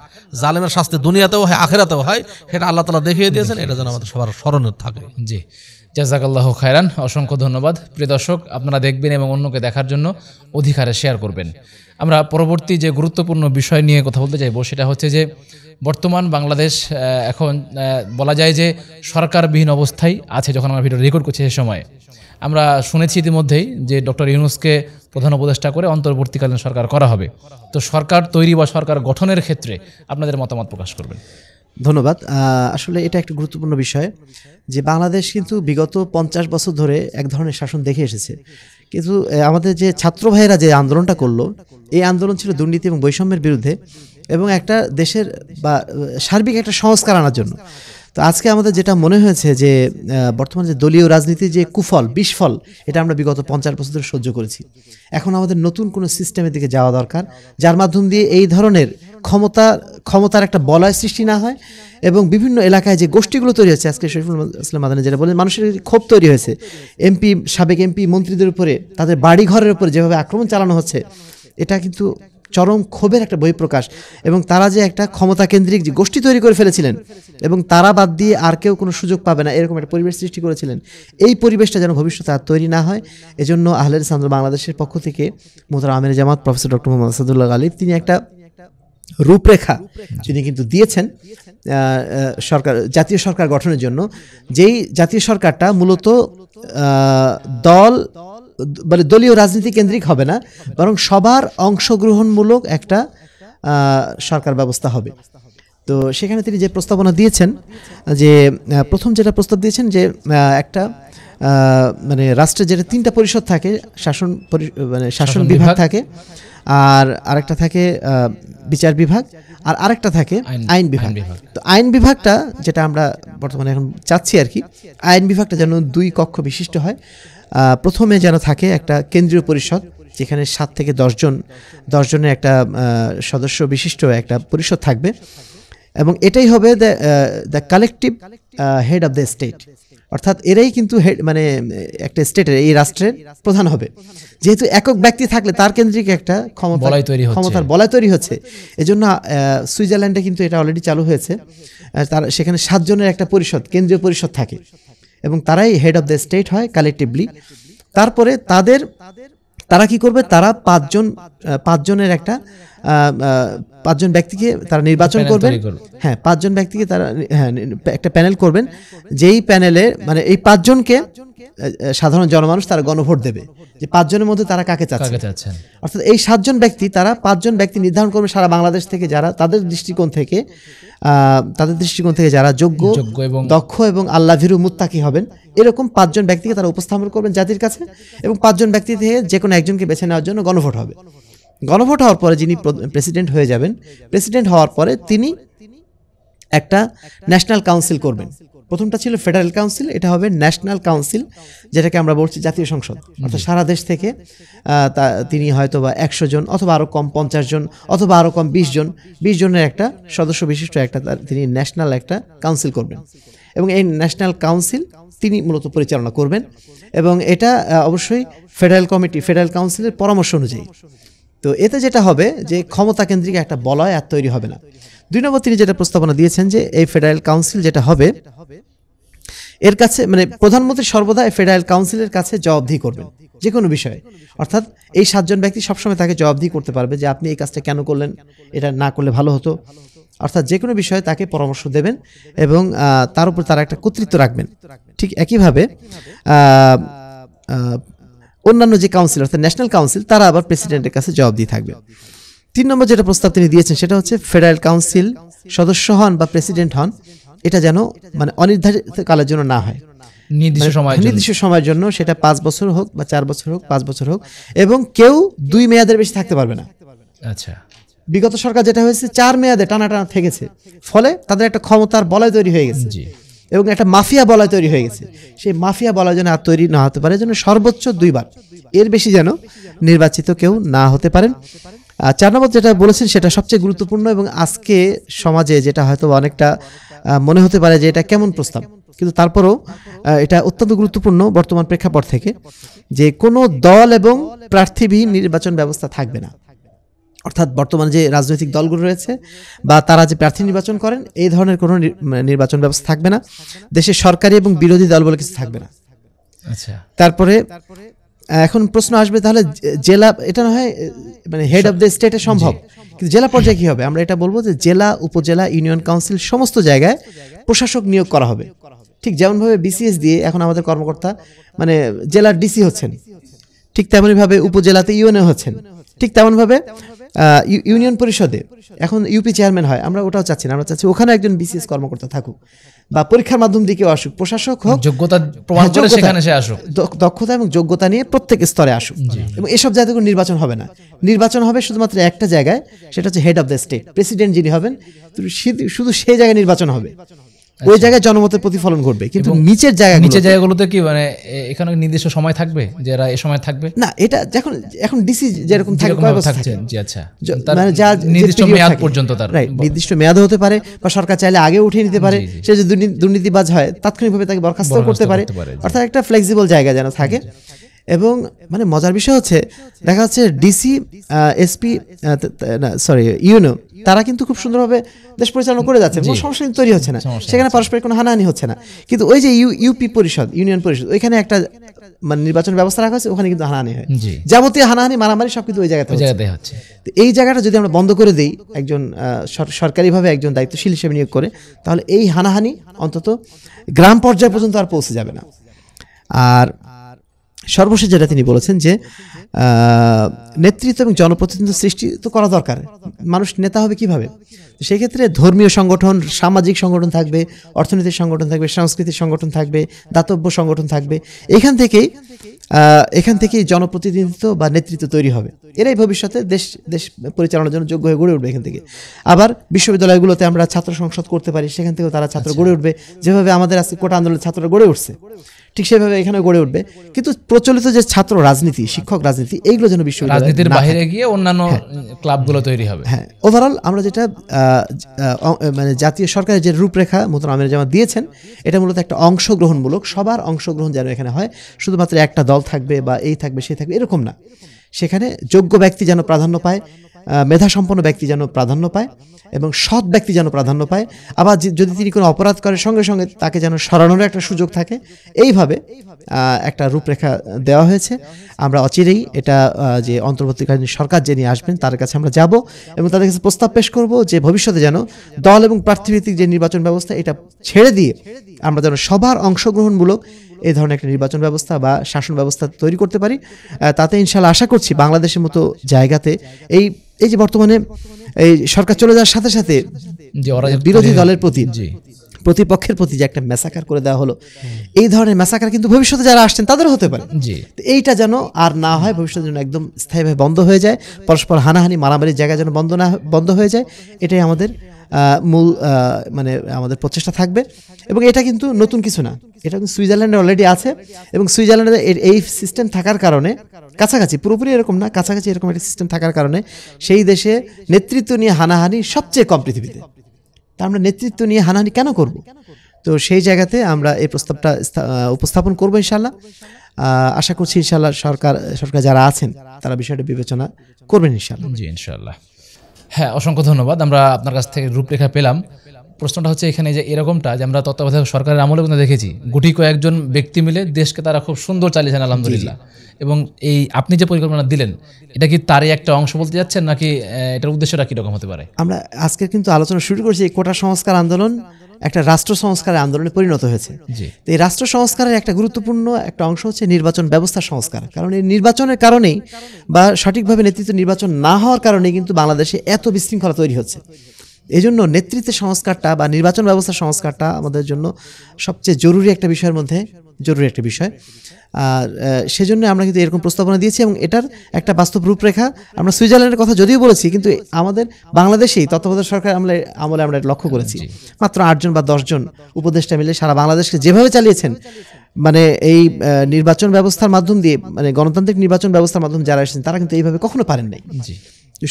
জালেমের শাস্তি দুনিয়াতেও হয় আখিরাতেও হয়, সেটা আল্লাহ তাআলা দেখিয়ে দিয়েছেন। এটা যেন আমাদের সবার স্মরণে থাকে। জি, জাযাকাল্লাহু খায়রান, অসংখ্য ধন্যবাদ। প্রিয় দর্শক, আপনারা দেখবেন এবং অন্যকে দেখার জন্য অধিকারে শেয়ার করবেন। আমরা পরবর্তী যে গুরুত্বপূর্ণ বিষয় নিয়ে কথা বলতে চাইবো, সেটা হচ্ছে যে বর্তমান বাংলাদেশ এখন বলা যায় যে সরকারবিহীন অবস্থায় আছে। যখন আমরা ভিডিও রেকর্ড করছি সে সময় আমরা শুনেছি ইতিমধ্যেই যে ডক্টর ইউনূসকে প্রধান উপদেষ্টা করে অন্তর্বর্তীকালীন সরকার করা হবে। তো সরকার তৈরি বা সরকার গঠনের ক্ষেত্রে আপনাদের মতামত প্রকাশ করবেন। ধন্যবাদ। আসলে এটা একটা গুরুত্বপূর্ণ বিষয় যে বাংলাদেশ কিন্তু বিগত 50 বছর ধরে এক ধরনের শাসন দেখে এসেছে, কিন্তু আমাদের যে ছাত্র ভাইয়েরা যে আন্দোলনটা করলো, এই আন্দোলন ছিল দুর্নীতি এবং বৈষম্যের বিরুদ্ধে এবং একটা দেশের বা সার্বিক একটা সংস্কার আনার জন্য। তো আজকে আমাদের যেটা মনে হয়েছে যে বর্তমানে যে দলীয় রাজনীতির যে কুফল, বিস্ফল, এটা আমরা বিগত 50 বছর ধরে সহ্য করেছি। এখন আমাদের নতুন কোনো সিস্টেমের দিকে যাওয়া দরকার, যার মাধ্যম দিয়ে এই ধরনের ক্ষমতার একটা বলয় সৃষ্টি না হয়, এবং বিভিন্ন এলাকায় যে গোষ্ঠীগুলো তৈরি হচ্ছে, আজকে শরীফুল ইসলাম মাদানী যেটা বলেন, মানুষের ক্ষোভ তৈরি হয়েছে সাবেক এমপি মন্ত্রীদের উপরে, তাদের বাড়ি ঘরের উপরে যেভাবে আক্রমণ চালানো হচ্ছে, এটা কিন্তু চরম ক্ষোভের একটা বহিঃপ্রকাশ। এবং তারা যে একটা ক্ষমতা কেন্দ্রিক যে গোষ্ঠী তৈরি করে ফেলেছিলেন এবং তারা বাদ দিয়ে আর কেউ কোনো সুযোগ পাবে না, এরকম একটা পরিবেশ সৃষ্টি করেছিলেন। এই পরিবেশটা যেন ভবিষ্যতে আর তৈরি না হয়, এজন্য আহলে হাদিস আন্দোলন বাংলাদেশের পক্ষ থেকে মোহতারাম আমির জামাত প্রফেসর ডক্টর মোহাম্মদ আসাদুল্লাহ গালিব তিনি একটা রূপরেখা তিনি কিন্তু দিয়েছেন জাতীয় সরকার গঠনের জন্য। যেই জাতীয় সরকারটা মূলত দলীয় রাজনীতি কেন্দ্রিক হবে না, বরং সবার অংশগ্রহণমূলক একটা সরকার ব্যবস্থা হবে। তো সেখানে তিনি যে প্রস্তাবনা দিয়েছেন, যে প্রথম যেটা প্রস্তাব দিয়েছেন যে একটা মানে রাষ্ট্রের যেটা 3টা পরিষদ থাকে, শাসন বিভাগ থাকে, আর আরেকটা থাকে বিচার বিভাগ, আর আরেকটা থাকে আইন বিভাগ। তো আইন বিভাগটা যেটা আমরা বর্তমানে এখন চাচ্ছি আর কি, আইন বিভাগটা যেন 2 কক্ষ বিশিষ্ট হয়। প্রথমে যেন থাকে একটা কেন্দ্রীয় পরিষদ, যেখানে 7 থেকে 10 জনের একটা সদস্য বিশিষ্ট একটা পরিষদ থাকবে, এবং এটাই হবে the collective head of the state. অর্থাৎ এরাই কিন্তু মানে একটা স্টেটের, এই রাষ্ট্রের প্রধান হবে। যেহেতু একক ব্যক্তি থাকলে তার কেন্দ্রিক একটা ক্ষমতার বলয় তৈরি হচ্ছে, এজন্য সুইজারল্যান্ডে কিন্তু এটা অলরেডি চালু হয়েছে। তার সেখানে 7 জনের একটা পরিষদ, কেন্দ্রীয় পরিষদ থাকে এবং তারাই হেড অফ দ্য স্টেট হয় কালেকটিভলি। তারপরে তারা কি করবে, তারা 5 জনের একটা 5 জন ব্যক্তিকে তারা নির্বাচন করবেন। হ্যাঁ, 5 জন ব্যক্তিকে তারা একটা প্যানেল করবেন, যেই প্যানেলে মানে এই 5 জনকে সাধারণ জনমানুষ তারা গণভোট দেবে যে 5 জনের মধ্যে তারা কাকে চাচ্ছেন। অর্থাৎ এই 7 জন ব্যক্তি, তারা 5 জন ব্যক্তি নির্ধারণ করবে সারা বাংলাদেশ থেকে, যারা তাদের দৃষ্টিকোণ থেকে যারা যোগ্য এবং দক্ষ এবং আল্লাহভীরু মুত্তাকি হবেন, এরকম 5 জন ব্যক্তিকে তারা উপস্থাপন করবেন জাতির কাছে, এবং 5 জন ব্যক্তি থেকে যে কোনো একজনকে বেছে নেওয়ার জন্য গণভোট হবে। গণভোট হওয়ার পরে যিনি প্রেসিডেন্ট হয়ে যাবেন, প্রেসিডেন্ট হওয়ার পরে তিনি একটা ন্যাশনাল কাউন্সিল করবেন। প্রথমটা ছিল ফেডারেল কাউন্সিল, এটা হবে ন্যাশনাল কাউন্সিল, যেটাকে আমরা বলছি জাতীয় সংসদ। অর্থাৎ সারা দেশ থেকে তিনি হয়তো বা 100 জন অথবা আরও কম 50 জন অথবা আরও কম 20 জনের একটা সদস্য বিশিষ্ট একটা তিনি ন্যাশনাল একটা কাউন্সিল করবেন, এবং এই ন্যাশনাল কাউন্সিল তিনি মূলত পরিচালনা করবেন। এবং এটা অবশ্যই ফেডারেল কাউন্সিলের পরামর্শ অনুযায়ী। তো এতে যেটা হবে যে ক্ষমতা কেন্দ্রিক একটা বলয় আর তৈরি হবে না। 2 নম্বর তিনি যেটা প্রস্তাবনা দিয়েছেন যে এই ফেডারেল কাউন্সিল যেটা হবে, এর কাছে মানে প্রধানমন্ত্রী সর্বদা এই ফেডারেল কাউন্সিলের কাছে জবাবদিহি করবেন যে কোনো বিষয়ে। অর্থাৎ এই 7 জন ব্যক্তি সবসময় তাকে জবাবদিহি করতে পারবে যে আপনি এই কাজটা কেন করলেন, এটা না করলে ভালো হতো। অর্থাৎ যে কোনো বিষয়ে তাকে পরামর্শ দেবেন এবং তার উপর তারা একটা কর্তৃত্ব রাখবেন। ঠিক একইভাবে অন্যান্য যে কাউন্সিল অর্থাৎ ন্যাশনাল কাউন্সিল, তারা আবার প্রেসিডেন্টের কাছে জবাবদিহি থাকবে। 3 নম্বর যেটা প্রস্তাব তিনি দিয়েছেন সেটা হচ্ছে ফেডারেল কাউন্সিল সদস্য হন বা প্রেসিডেন্ট হন, এটা যেন মানে অনির্ধারিত কালের জন্য না হয়, নির্দিষ্ট সময়ের জন্য, সেটা 5 বছর হোক বা 4 বছর হোক 5 বছর হোক, এবং কেউ 2 মেয়াদের বেশি থাকতে পারবে না। আচ্ছা, বিগত সরকার যেটা হয়েছে 4 মেয়াদে টানা থেকেছে, ফলে তাদের একটা ক্ষমতার বলয় তৈরি হয়ে গেছে এবং একটা মাফিয়া বলয় তৈরি হয়ে গেছে। সেই মাফিয়া বলয় যেন আর তৈরি না হতে পারে, যেন সর্বোচ্চ 2 বার, এর বেশি যেন নির্বাচিত কেউ না হতে পারেন। 4 নম্বর যেটা বলেছেন সেটা সবচেয়ে গুরুত্বপূর্ণ, এবং আজকে সমাজে যেটা হয়তো অনেকটা মনে হতে পারে যে এটা কেমন প্রস্তাব, কিন্তু তারপরেও এটা অত্যন্ত গুরুত্বপূর্ণ বর্তমান প্রেক্ষাপট থেকে, যে কোনো দল এবং প্রার্থীবিহীন নির্বাচন ব্যবস্থা থাকবে না। অর্থাৎ বর্তমানে যে রাজনৈতিক দলগুলো রয়েছে বা তারা যে প্রার্থী নির্বাচন করেন, এই ধরনের কোনো নির্বাচন ব্যবস্থা থাকবে না। দেশে সরকারি এবং বিরোধী দল বলে কিছু থাকবে না। আচ্ছা, তারপরে এখন প্রশ্ন আসবে, তাহলে জেলা, এটা না হয় মানে হেড অফ দ্য স্টেটে সম্ভব, কিন্তু জেলা পর্যায়ে কি হবে? আমরা এটা বলবো যে জেলা, উপজেলা, ইউনিয়ন কাউন্সিল সমস্ত জায়গায় প্রশাসক নিয়োগ করা হবে। ঠিক যেমনভাবে বিসিএস দিয়ে এখন আমাদের কর্মকর্তা মানে জেলার ডিসি হচ্ছেন, ঠিক তেমনইভাবে উপজেলাতে ইউএনও হচ্ছেন, ঠিক তেমনভাবে ইউনিয়ন পরিষদে এখন ইউপি চেয়ারম্যান হয়। আমরা ওটাও চাচ্ছি না, আমরা চাচ্ছি ওখানে একজন বিসিএস কর্মকর্তা থাকুক বা পরীক্ষার মাধ্যম দিয়ে কেউ আসুক, প্রশাসক হোক, যোগ্যতা প্রমাণ করে সেখানে সে আসুক, দক্ষতা এবং যোগ্যতা নিয়ে প্রত্যেক স্তরে আসুক। এবং এসব জায়গায় কোনো নির্বাচন হবে না, নির্বাচন হবে শুধুমাত্র একটা জায়গায়, সেটা হচ্ছে head of the state, president যিনি হবেন, শুধু সেই জায়গায় নির্বাচন হবে, ওই জায়গায় জনমতের প্রতিফলন ঘটবে। কিন্তু নিচের জায়গাগুলোতে কি মানে এখানে নির্দিষ্ট সময় থাকবে যে এরা এই সময় থাকবে না? এটা এখন ডিসি যেরকম থাকে কয় বছর থাকে, জি আচ্ছা, মানে যা নির্দিষ্ট মেয়াদ পর্যন্ত তার, রাইট, নির্দিষ্ট মেয়াদও হতে পারে বা সরকার চাইলে আগে উঠিয়ে নিতে পারে। সে যদি দুর্নীতিবাজ হয় তাৎক্ষণিকভাবে তাকে বরখাস্ত করতে পারে। অর্থাৎ একটা ফ্লেক্সিবল জায়গা যেন থাকে। এবং মানে মজার বিষয় হচ্ছে, দেখা যাচ্ছে ডিসি, এসপি, ইউনো, তারা কিন্তু খুব সুন্দরভাবে দেশ পরিচালনা করে যাচ্ছে, কোনো সমস্যা তৈরি হচ্ছে না, সেখানে পারস্পরিক কোনো হানাহানি হচ্ছে না। কিন্তু ওই যে ইউপি পরিষদ, ইউনিয়ন পরিষদ, ওইখানে একটা মানে নির্বাচন ব্যবস্থা রাখা হচ্ছে, ওখানে কিন্তু হানাহানি হয়, যাবতীয় হানাহানি মারামারি সব কিন্তু ওই জায়গাতে হচ্ছে। তো এই জায়গাটা যদি আমরা বন্ধ করে দিই, একজন সরকারিভাবে একজন দায়িত্বশীল হিসেবে নিয়োগ করে, তাহলে এই হানাহানি অন্তত গ্রাম পর্যায় পর্যন্ত আর পৌঁছে যাবে না। আর সর্বশেষ যেটা তিনি বলেছেন যে নেতৃত্ব এবং জনপ্রতিনিধিত্ব সৃষ্টি তো করা দরকার। মানুষ নেতা হবে কিভাবে? সেই ক্ষেত্রে ধর্মীয় সংগঠন, সামাজিক সংগঠন থাকবে, অর্থনৈতিক সংগঠন থাকবে, সাংস্কৃতিক সংগঠন থাকবে, দাতব্য সংগঠন থাকবে। এখান থেকেই এখান থেকেই জনপ্রতিনিধিত্ব বা নেতৃত্ব তৈরি হবে। এরাই ভবিষ্যতে দেশ দেশ পরিচালনার জন্য যোগ্য হয়ে গড়ে উঠবে এখান থেকে। আবার বিশ্ববিদ্যালয়গুলোতে আমরা ছাত্র সংসদ করতে পারি, সেখান থেকেও তারা ছাত্র গড়ে উঠবে। যেভাবে আমাদের আজকে কোটা আন্দোলনের ছাত্ররা গড়ে উঠছে, ঠিক সেভাবে এখানে গড়ে উঠবে। কিন্তু প্রচলিত যে ছাত্র রাজনীতি, শিক্ষক রাজনীতি, এইগুলো যেন বিশ্ববিদ্যালয় রাজনীতির বাইরে গিয়ে অন্যান্য ক্লাবগুলো তৈরি হবে। হ্যাঁ, ওভারঅল আমরা যেটা মানে জাতীয় সরকারের যে রূপরেখা মোহতরম আমির জামাত দিয়েছেন, এটা মূলত একটা অংশগ্রহণমূলক, সবার অংশগ্রহণ যেন এখানে হয়। শুধুমাত্র একটা দল থাকবে বা এই থাকবে সেই থাকবে এরকম না। সেখানে যোগ্য ব্যক্তি যেন প্রাধান্য পায়, মেধাসম্পন্ন ব্যক্তি যেন প্রাধান্য পায় এবং সৎ ব্যক্তি যেন প্রাধান্য পায়। আবার যদি তিনি কোনো অপরাধ করে সঙ্গে সঙ্গে তাকে যেন সরানোর একটা সুযোগ থাকে, এইভাবে একটা রূপরেখা দেওয়া হয়েছে। আমরা অচিরেই এটা যে অন্তর্বর্তীকালীন সরকার যে নিয়ে আসবেন তার কাছে আমরা যাব এবং তাদের কাছে প্রস্তাব পেশ করব যে ভবিষ্যতে যেন দল এবং প্রার্থীভিত্তিক যে নির্বাচন ব্যবস্থা, এটা ছেড়ে দিয়ে আমরা যেন সবার অংশগ্রহণমূলক এই ধরনের একটা নির্বাচন ব্যবস্থা বা শাসন ব্যবস্থা তৈরি করতে পারি। তাতে ইনশাআল্লাহ আশা করছি বাংলাদেশের মতো জায়গাতে এই যে বর্তমানে এই সরকার চলে যাওয়ার সাথে সাথে বিরোধী দলের প্রতি, প্রতিপক্ষের প্রতি যে একটা ম্যাসাকার করে দেওয়া হলো, এই ধরনের ম্যাসাকার কিন্তু ভবিষ্যতে যারা আসছেন তাদেরও হতে পারে। এইটা যেন আর না হয়, ভবিষ্যতে যেন একদম স্থায়ীভাবে বন্ধ হয়ে যায়, পরস্পর হানাহানি মারামারির জায়গা যেন বন্ধ হয়ে যায়, এটাই আমাদের মূল মানে আমাদের প্রচেষ্টা থাকবে। এবং এটা কিন্তু নতুন কিছু না, এটা কিন্তু সুইজারল্যান্ডে অলরেডি আছে এবং সুইজারল্যান্ডে এই সিস্টেম থাকার কারণে, কাছাকাছি পুরোপুরি এরকম না, কাছাকাছি এরকম একটা সিস্টেম থাকার কারণে সেই দেশে নেতৃত্ব নিয়ে হানাহানি সবচেয়ে কম পৃথিবীতে। তা আমরা নেতৃত্ব নিয়ে হানাহানি কেন করব? তো সেই জায়গাতে আমরা এই প্রস্তাবটা উপস্থাপন করবো ইনশাআল্লাহ। আশা করছি ইনশাআল্লাহ সরকার যারা আছেন তারা বিষয়টা বিবেচনা করবেন ইনশাআল্লাহ। জি ইনশাআল্লাহ। হ্যাঁ, অসংখ্য ধন্যবাদ। আমরা আপনার কাছ থেকে রূপরেখা পেলাম। প্রশ্নটা হচ্ছে এখানে যে এরকমটা যে আমরা তত্ত্বাবধায়ক সরকারের আমলে কিন্তু দেখেছি গুটি কয়েকজন ব্যক্তি মিলে দেশকে তারা খুব সুন্দর চালিয়েছেন আলহামদুলিল্লাহ। এবং এই আপনি যে পরিকল্পনা দিলেন, এটা কি তারই একটা অংশ বলতে যাচ্ছেন নাকি এটার উদ্দেশ্যটা কীরকম হতে পারে? আমরা আজকে কিন্তু আলোচনা শুরু করছি, এই কোটা সংস্কার আন্দোলন একটা রাষ্ট্র সংস্কারের আন্দোলনে পরিণত হয়েছে। তো এই রাষ্ট্র সংস্কারের একটা গুরুত্বপূর্ণ একটা অংশ হচ্ছে নির্বাচন ব্যবস্থা সংস্কার। কারণ এই নির্বাচনের কারণেই বা সঠিকভাবে নেতৃত্ব নির্বাচন না হওয়ার কারণেই কিন্তু বাংলাদেশে এত বিশৃঙ্খলা তৈরি হচ্ছে। এই জন্য নেতৃত্বের সংস্কারটা বা নির্বাচন ব্যবস্থা সংস্কারটা আমাদের জন্য সবচেয়ে জরুরি একটা বিষয়ের মধ্যে জরুরি একটা বিষয়। আর সেজন্য আমরা কিন্তু এরকম প্রস্তাবনা দিয়েছি এবং এটার একটা বাস্তব রূপরেখা আমরা সুইজারল্যান্ডের কথা যদিও বলেছি, কিন্তু আমাদের বাংলাদেশেই তত্ত্বাবধায়ক সরকার আমলে আমরা লক্ষ্য করেছি মাত্র 8 জন বা 10 জন উপদেষ্টা মিলে সারা বাংলাদেশকে যেভাবে চালিয়েছেন, মানে এই নির্বাচন ব্যবস্থার মাধ্যম দিয়ে, মানে গণতান্ত্রিক নির্বাচন ব্যবস্থার মাধ্যমে যারা এসেছেন তারা কিন্তু এইভাবে কখনো পারেন নাই।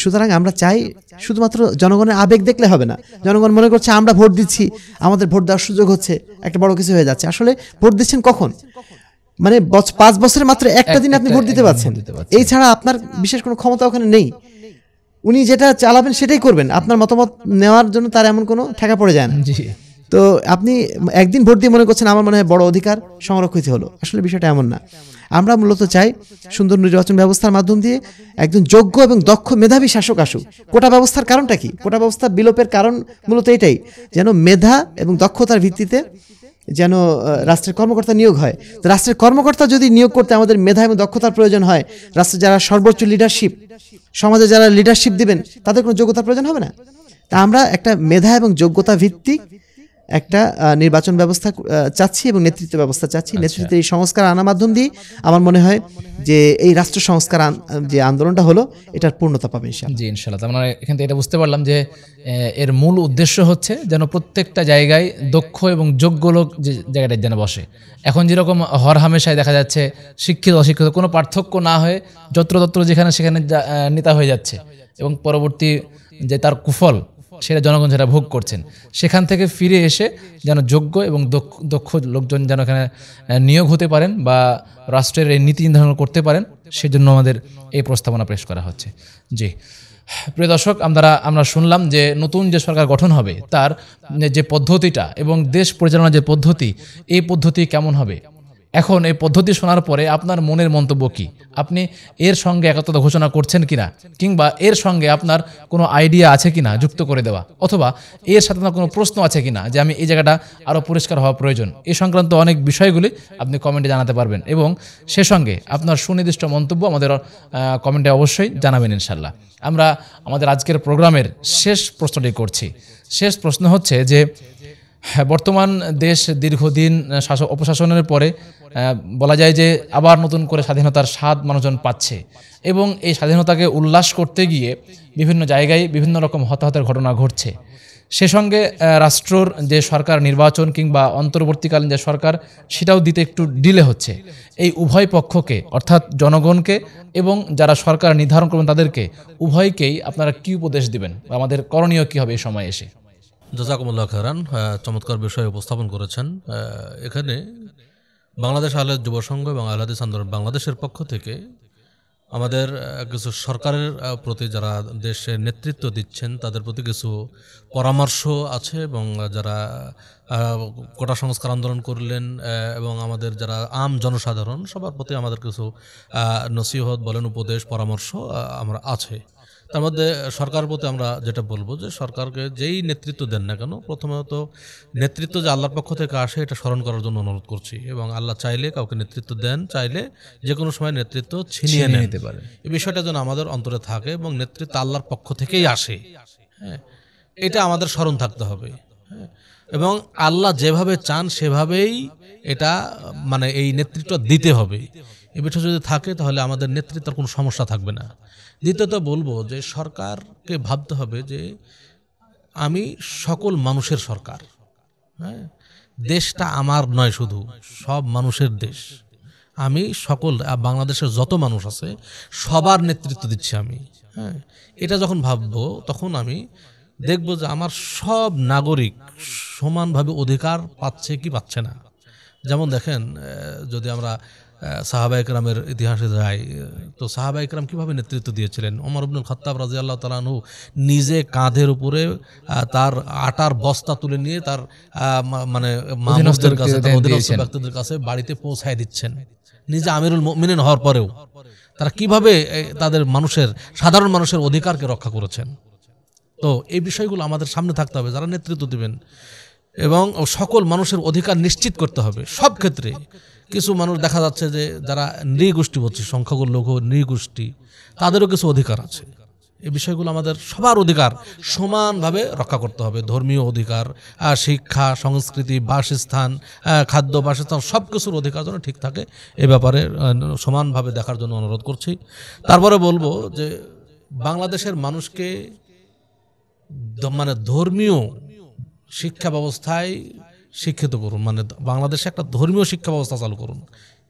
সুতরাং আমরা চাই শুধুমাত্র জনগণের আবেগ দেখলে হবে না। জনগণ মনে করছে আমরা ভোট দিচ্ছি, আমাদের ভোট দেওয়ার সুযোগ হচ্ছে, একটা বড় কিছু হয়ে যাচ্ছে। আসলে ভোট দিচ্ছেন কখন? মানে 5 বছরে মাত্র একটা দিন আপনি ভোট দিতে পারছেন, এই ছাড়া আপনার বিশেষ কোনো ক্ষমতা ওখানে নেই। উনি যেটা চালাবেন সেটাই করবেন, আপনার মতামত নেওয়ার জন্য তার এমন কোনো ঠেকা পড়ে যায় না। তো আপনি একদিন ভোট দিয়ে মনে করছেন আমার মনে হয় বড় অধিকার সংরক্ষিত হলো, আসলে বিষয়টা এমন না। আমরা মূলত চাই সুন্দর নির্বাচন ব্যবস্থার মাধ্যম দিয়ে একজন যোগ্য এবং দক্ষ মেধাবী শাসক আসুক। কোটা ব্যবস্থার কারণটা কি? কোটা ব্যবস্থা বিলোপের কারণ মূলত এটাই, যেন মেধা এবং দক্ষতার ভিত্তিতে যেন রাষ্ট্রের কর্মকর্তা নিয়োগ হয়। তো রাষ্ট্রের কর্মকর্তা যদি নিয়োগ করতে আমাদের মেধা এবং দক্ষতার প্রয়োজন হয়, রাষ্ট্রের যারা সর্বোচ্চ লিডারশিপ, সমাজে যারা লিডারশিপ দিবেন তাদের কোনো যোগ্যতার প্রয়োজন হবে না। তা আমরা একটা মেধা এবং যোগ্যতা ভিত্তিক একটা নির্বাচন ব্যবস্থা চাচ্ছি এবং নেতৃত্ব ব্যবস্থা চাচ্ছি। নেতৃত্বের এই সংস্কার আনার মাধ্যম দিয়ে আমার মনে হয় যে এই রাষ্ট্র সংস্কার যে আন্দোলনটা হলো এটার পূর্ণতা পাবে ইনশাআল্লাহ। জি ইনশাআল্লাহ। তার মানে এখান থেকে এটা বুঝতে পারলাম যে এর মূল উদ্দেশ্য হচ্ছে যেন প্রত্যেকটা জায়গায় দক্ষ এবং যোগ্য লোক যে জায়গাটা যেন বসে। এখন যেরকম হরহামেশায় দেখা যাচ্ছে শিক্ষিত অশিক্ষিত কোনো পার্থক্য না হয়ে যত্রতত্র যেখানে সেখানে নেতা হয়ে যাচ্ছে এবং পরবর্তী যে তার কুফল সেটা জনগণ যেটা ভোগ করছেন, সেখান থেকে ফিরে এসে যেন যোগ্য এবং দক্ষ লোকজন যেন এখানে নিয়োগ হতে পারেন বা রাষ্ট্রের এই নীতি নির্ধারণ করতে পারেন, সেজন্য আমাদের এই প্রস্তাবনা পেশ করা হচ্ছে। জি প্রিয় দর্শক, আমরা শুনলাম যে নতুন যে সরকার গঠন হবে তার যে পদ্ধতিটা এবং দেশ পরিচালনার যে পদ্ধতি, এই পদ্ধতি কেমন হবে। এখন এই পদ্ধতি শোনার পরে আপনার মনের মন্তব্য কি? আপনি এর সঙ্গে একত্রতা ঘোষণা করছেন কিনা, কিংবা এর সঙ্গে আপনার কোনো আইডিয়া আছে কিনা যুক্ত করে দেওয়া, অথবা এর সাথে আপনার কোনো প্রশ্ন আছে কিনা যে আমি এই জায়গাটা আরও পরিষ্কার হওয়া প্রয়োজন, এই সংক্রান্ত অনেক বিষয়গুলি আপনি কমেন্টে জানাতে পারবেন এবং সে সঙ্গে আপনার সুনির্দিষ্ট মন্তব্য আমাদের কমেন্টে অবশ্যই জানাবেন ইনশাল্লাহ। আমরা আমাদের আজকের প্রোগ্রামের শেষ প্রশ্নটি করছি। শেষ প্রশ্ন হচ্ছে যে বর্তমান দেশ দীর্ঘদিন অপশাসনের পরে বলা যায় যে আবার নতুন করে স্বাধীনতার স্বাদ মানুষজন পাচ্ছে, এবং এই স্বাধীনতাকে উল্লাস করতে গিয়ে বিভিন্ন জায়গায় বিভিন্ন রকম হতাহতের ঘটনা ঘটছে। সে সঙ্গে রাষ্ট্রর যে সরকার নির্বাচন কিংবা অন্তর্বর্তীকালীন যে সরকার, সেটাও দিতে একটু ডিলে হচ্ছে। এই উভয় পক্ষকে, অর্থাৎ জনগণকে এবং যারা সরকার নির্ধারণ করবেন তাদেরকে, উভয়কেই আপনারা কি উপদেশ দিবেন, আমাদের করণীয় কি হবে এই সময় এসে? জাযাকুমুল্লাহ খায়রান, চমৎকার বিষয় উপস্থাপন করেছেন। এখানে বাংলাদেশ আহলে হাদিস যুব সংঘ এবং আহলে হাদিস আন্দোলন বাংলাদেশের পক্ষ থেকে আমাদের কিছু সরকারের প্রতি, যারা দেশে নেতৃত্ব দিচ্ছেন তাদের প্রতি কিছু পরামর্শ আছে, এবং যারা কোটা সংস্কার আন্দোলন করলেন এবং আমাদের যারা আম জনসাধারণ, সবার প্রতি আমাদের কিছু নসিহত বলেন, উপদেশ, পরামর্শ আমরা আছে। তার মধ্যে সরকারের প্রতি আমরা যেটা বলবো যে সরকারকে যেই নেতৃত্ব দেন না কেন, প্রথমত নেতৃত্ব যে আল্লাহর পক্ষ থেকে আসে এটা স্মরণ করার জন্য অনুরোধ করছি, এবং আল্লাহ চাইলে কাউকে নেতৃত্ব দেন, চাইলে যে কোনো সময় নেতৃত্ব ছিনিয়ে নিতে পারে। এই বিষয়টা যেন আমাদের অন্তরে থাকে, এবং নেতৃত্ব আল্লাহর পক্ষ থেকেই আসে, হ্যাঁ, এটা আমাদের স্মরণ থাকতে হবে। হ্যাঁ, এবং আল্লাহ যেভাবে চান সেভাবেই এটা মানে এই নেতৃত্ব দিতে হবে। এই বিষয় যদি থাকে তাহলে আমাদের নেতৃত্বের কোনো সমস্যা থাকবে না। দ্বিতীয়ত বলবো যে সরকারকে ভাবতে হবে যে আমি সকল মানুষের সরকার, হ্যাঁ, দেশটা আমার নয়, শুধু সব মানুষের দেশ। আমি সকল বাংলাদেশের যত মানুষ আছে সবার নেতৃত্ব দিচ্ছি আমি, হ্যাঁ। এটা যখন ভাববো তখন আমি দেখব যে আমার সব নাগরিক সমানভাবে অধিকার পাচ্ছে কি পাচ্ছে না। যেমন দেখেন, যদি আমরা সাহাবা ইকরামের ইতিহাসে যাই, তো সাহাবা ইকরাম কীভাবে নেতৃত্ব দিয়েছিলেন। ওমর ইবনুল খাত্তাব রাদিয়াল্লাহু তাআলা আনহু নিজে কাঁধের উপরে তার আটার বস্তা তুলে নিয়ে তার মানে মামুনদের কাছে, অধীনস্থ ব্যক্তিদের কাছে বাড়িতে পৌঁছায় দিচ্ছেন, নিজে আমিরুল মুমিনিন হওয়ার পরেও তারা কিভাবে তাদের মানুষের, সাধারণ মানুষের অধিকারকে রক্ষা করেছেন। তো এই বিষয়গুলো আমাদের সামনে থাকতে হবে যারা নেতৃত্ব দিবেন, এবং সকল মানুষের অধিকার নিশ্চিত করতে হবে সব ক্ষেত্রে। কিছু মানুষ দেখা যাচ্ছে যে যারা নৃগোষ্ঠী বলছে, সংখ্যাগুলো লোক নৃগোষ্ঠী, তাদেরও কিছু অধিকার আছে। এই বিষয়গুলো আমাদের সবার অধিকার সমানভাবে রক্ষা করতে হবে। ধর্মীয় অধিকার, শিক্ষা, সংস্কৃতি, বাসস্থান, খাদ্য, বাসস্থান, সব কিছুর অধিকার যেন ঠিক থাকে, এ ব্যাপারে সমানভাবে দেখার জন্য অনুরোধ করছি। তারপরে বলবো যে বাংলাদেশের মানুষকে মানে ধর্মীয় শিক্ষা ব্যবস্থায় শিক্ষিত করুন, মানে বাংলাদেশে একটা ধর্মীয় শিক্ষা ব্যবস্থা চালু করুন।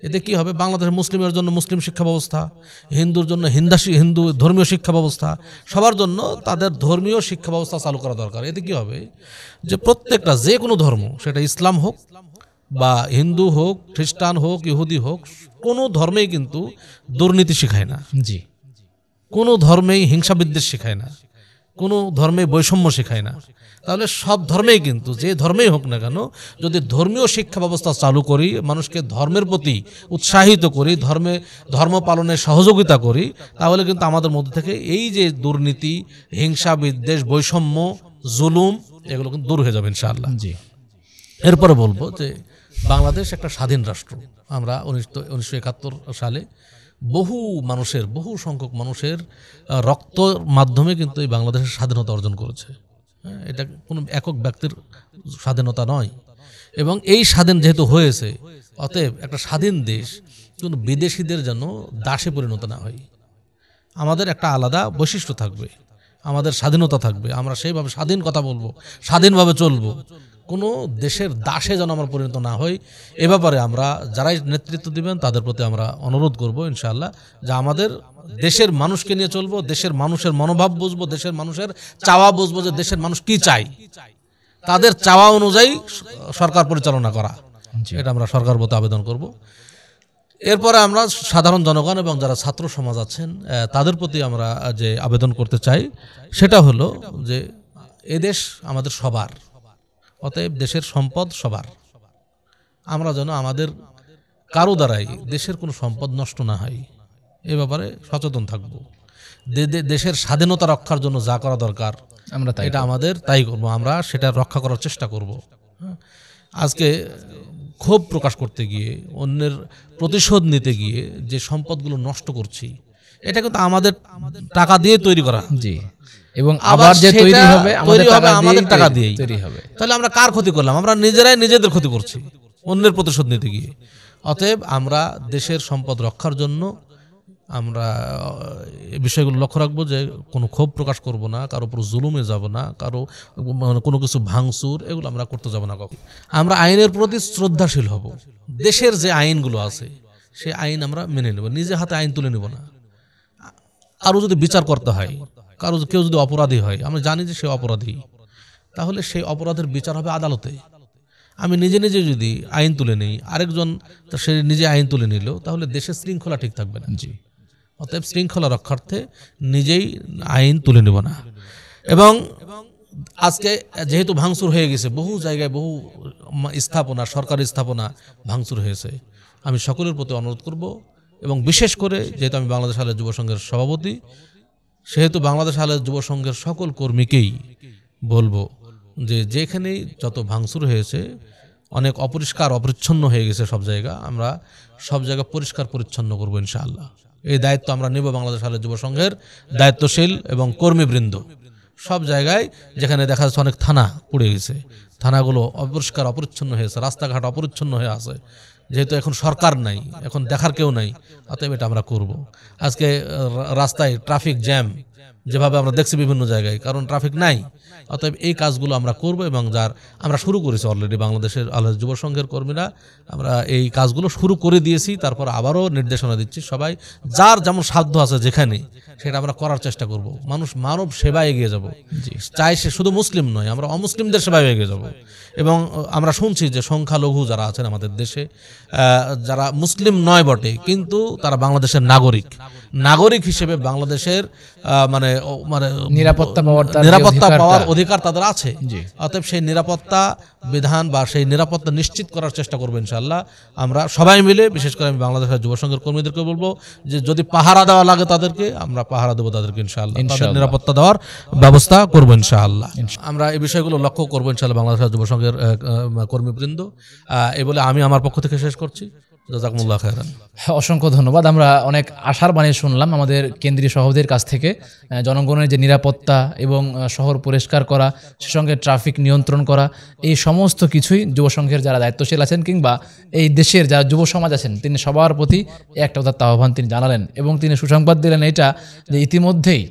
এতে কি হবে, বাংলাদেশের মুসলিমের জন্য মুসলিম শিক্ষা ব্যবস্থা, হিন্দুর জন্য হিন্দু ধর্মীয় শিক্ষা ব্যবস্থা, সবার জন্য তাদের ধর্মীয় শিক্ষা ব্যবস্থা চালু করা দরকার। এতে কি হবে যে প্রত্যেকটা, যে কোনো ধর্ম, সেটা ইসলাম হোক বা হিন্দু হোক, খ্রিস্টান হোক, ইহুদি হোক, কোনো ধর্মেই কিন্তু দুর্নীতি শেখায় না, জি, কোনো ধর্মেই হিংসা বিদ্বেষ শেখায় না, কোনো ধর্মে বৈষম্য শেখায় না। তাহলে সব ধর্মেই কিন্তু, যে ধর্মেই হোক না কেন, যদি ধর্মীয় শিক্ষা ব্যবস্থা চালু করি, মানুষকে ধর্মের প্রতি উৎসাহিত করি, ধর্ম পালনে সহযোগিতা করি, তাহলে কিন্তু আমাদের মধ্যে থেকে এই যে দুর্নীতি, হিংসা বিদ্বেষ, বৈষম্য, জুলুম, এগুলো কিন্তু দূর হয়ে যাবে ইনশাআল্লাহ। জি। এরপরে বলবো যে বাংলাদেশ একটা স্বাধীন রাষ্ট্র। আমরা 1971 সালে বহু সংখ্যক মানুষের রক্তের মাধ্যমে কিন্তু এই বাংলাদেশের স্বাধীনতা অর্জন করেছে। এটা কোনো একক ব্যক্তির স্বাধীনতা নয়, এবং এই স্বাধীন যেহেতু হয়েছে, অতএব একটা স্বাধীন দেশ কিন্তু বিদেশিদের যেন দাসে পরিণত না হয়। আমাদের একটা আলাদা বৈশিষ্ট্য থাকবে, আমাদের স্বাধীনতা থাকবে, আমরা সেইভাবে স্বাধীন কথা বলবো, স্বাধীনভাবে চলবো, কোনো দেশের দাসে যেন আমরা পরিণত না হই। এ ব্যাপারে আমরা যারাই নেতৃত্ব দিবেন তাদের প্রতি আমরা অনুরোধ করব ইনশাআল্লাহ, যে আমাদের দেশের মানুষকে নিয়ে চলবো, দেশের মানুষের মনোভাব বুঝবো, দেশের মানুষের চাওয়া বুঝবো, যে দেশের মানুষ কি চাই, তাদের চাওয়া অনুযায়ী সরকার পরিচালনা করা, এটা আমরা সরকার প্রতি আবেদন করব। এরপরে আমরা সাধারণ জনগণ এবং যারা ছাত্র সমাজ আছেন তাদের প্রতি আমরা যে আবেদন করতে চাই, সেটা হলো যে এদেশ আমাদের সবার, অতএব দেশের সম্পদ সবার। আমরা যেন আমাদের কারো দ্বারাই দেশের কোনো সম্পদ নষ্ট না হয়, এ ব্যাপারে সচেতন থাকব। দেশের স্বাধীনতা রক্ষার জন্য যা করা দরকার আমরা এটা আমাদের তাই করব, আমরা সেটা রক্ষা করার চেষ্টা করব। আজকে ক্ষোভ প্রকাশ করতে গিয়ে, অন্যের প্রতিশোধ নিতে গিয়ে যে সম্পদগুলো নষ্ট করছি, এটা কিন্তু আমাদের টাকা দিয়ে তৈরি করা। জি, এবং আবার যে তৈরি হবে আমাদের টাকা দিয়েই তৈরি হবে। তাহলে আমরা কার ক্ষতি করলাম? আমরা নিজেরাই নিজেদের ক্ষতি করছি অন্যের প্রতিশোধ নিতে গিয়ে। অতএব আমরা দেশের সম্পদ রক্ষার জন্য আমরা এই বিষয়গুলো লক্ষ্য রাখবো যে কোনো ক্ষোভ প্রকাশ করব না, কারো উপর জুলুমে যাব না, কারো কোনো কিছু ভাঙচুর এগুলো আমরা করতে যাব না কখন। আমরা আইনের প্রতি শ্রদ্ধাশীল হব, দেশের যে আইনগুলো আছে সেই আইন আমরা মেনে নেব, নিজে হাতে আইন তুলে নেব না। আরও যদি বিচার করতে হয়, কেউ যদি অপরাধী হয়, আমরা জানি যে সে অপরাধী, তাহলে সেই অপরাধের বিচার হবে আদালতে। আমি নিজে নিজে যদি আইন তুলে নেই, আরেকজন সে নিজে আইন তুলে নিল, তাহলে দেশের শৃঙ্খলা ঠিক থাকবে না। জি, অতএব শৃঙ্খলা রক্ষার্থে নিজেই আইন তুলে নেব না। এবং আজকে যেহেতু ভাঙচুর হয়ে গেছে, বহু জায়গায় বহু স্থাপনা, সরকারি স্থাপনা ভাঙচুর হয়েছে, আমি সকলের প্রতি অনুরোধ করব, এবং বিশেষ করে যেহেতু আমি বাংলাদেশ আহলে যুব সংঘের সভাপতি, সেহেতু বাংলাদেশ আহলে যুব সংঘের সকল কর্মীকেই বলবো যে যেখানেই যত ভাঙচুর হয়েছে, অনেক অপরিষ্কার অপরিচ্ছন্ন হয়ে গেছে সব জায়গা, আমরা সব জায়গা পরিষ্কার পরিচ্ছন্ন করবো ইনশাআল্লাহ। এই দায়িত্ব আমরা নেব বাংলাদেশ আহলে যুব সংঘের দায়িত্বশীল এবং কর্মীবৃন্দ। সব জায়গায় যেখানে দেখা যাচ্ছে অনেক থানা পুড়ে গেছে, থানাগুলো অপরিষ্কার অপরিচ্ছন্ন হয়েছে, রাস্তাঘাট অপরিচ্ছন্ন হয়ে আছে, যেহেতু এখন সরকার নাই, এখন দেখার কেউ নাই, অতএব এটা আমরা করব। আজকে রাস্তায় ট্রাফিক জ্যাম যেভাবে আমরা দেখছি বিভিন্ন জায়গায়, কারণ ট্রাফিক নাই, অতএব এই কাজগুলো আমরা করব। এবং আমরা শুরু করেছি অলরেডি, বাংলাদেশের আহলে যুব সংঘের কর্মীরা আমরা এই কাজগুলো শুরু করে দিয়েছি, তারপর আবারও নির্দেশনা দিচ্ছি। সবাই যার যেমন সাধ্য আছে যেখানে, সেটা আমরা করার চেষ্টা করব। মানব সেবায় এগিয়ে যাব, চাই সে শুধু মুসলিম নয়, আমরা অমুসলিমদের সেবায় এগিয়ে যাব। এবং আমরা শুনছি যে সংখ্যালঘু যারা আছেন আমাদের দেশে, যারা মুসলিম নয় বটে, কিন্তু তারা বাংলাদেশের নাগরিক হিসেবে বাংলাদেশের মানে নিরাপত্তা পাওয়ার অধিকার তাদের আছে। অতএব সেই নিরাপত্তা বিধান বা সেই নিরাপত্তা নিশ্চিত করার চেষ্টা করবো ইনশাআল্লাহ আমরা সবাই মিলে। বিশেষ করে আমি বাংলাদেশের যুব সংঘের কর্মীদেরকে বলবো যে যদি পাহারা দেওয়া লাগে তাদেরকে, আমরা পাহারা দেবো তাদেরকে ইনশাআল্লাহ, তাদের নিরাপত্তা দেওয়ার ব্যবস্থা করবো ইনশাআল্লাহ। আমরা এই বিষয়গুলো লক্ষ্য করবো ইনশাআল্লাহ বাংলাদেশের যুব সংঘের কর্মীবৃন্দ। এই বলে আমি আমার পক্ষ থেকে শেষ করছি। জাযাকুমুল্লাহ খায়রান। অসংখ্য ধন্যবাদ। আমরা অনেক আশার বাণী শুনলাম আমাদের কেন্দ্রীয় সভাপতির কাছ থেকে। জনগণের যে নিরাপত্তা এবং শহর পরিষ্কার করা, সে সঙ্গে ট্রাফিক নিয়ন্ত্রণ করা, এই সমস্ত কিছুই যুব সংঘের যারা দায়িত্বশীল আছেন কিংবা এই দেশের যারা যুব সমাজ আছেন, তিনি সবার প্রতি একটা উদাত্ত আহ্বান তিনি জানালেন। এবং তিনি সুসংবাদ দিলেন এটা যে ইতিমধ্যেই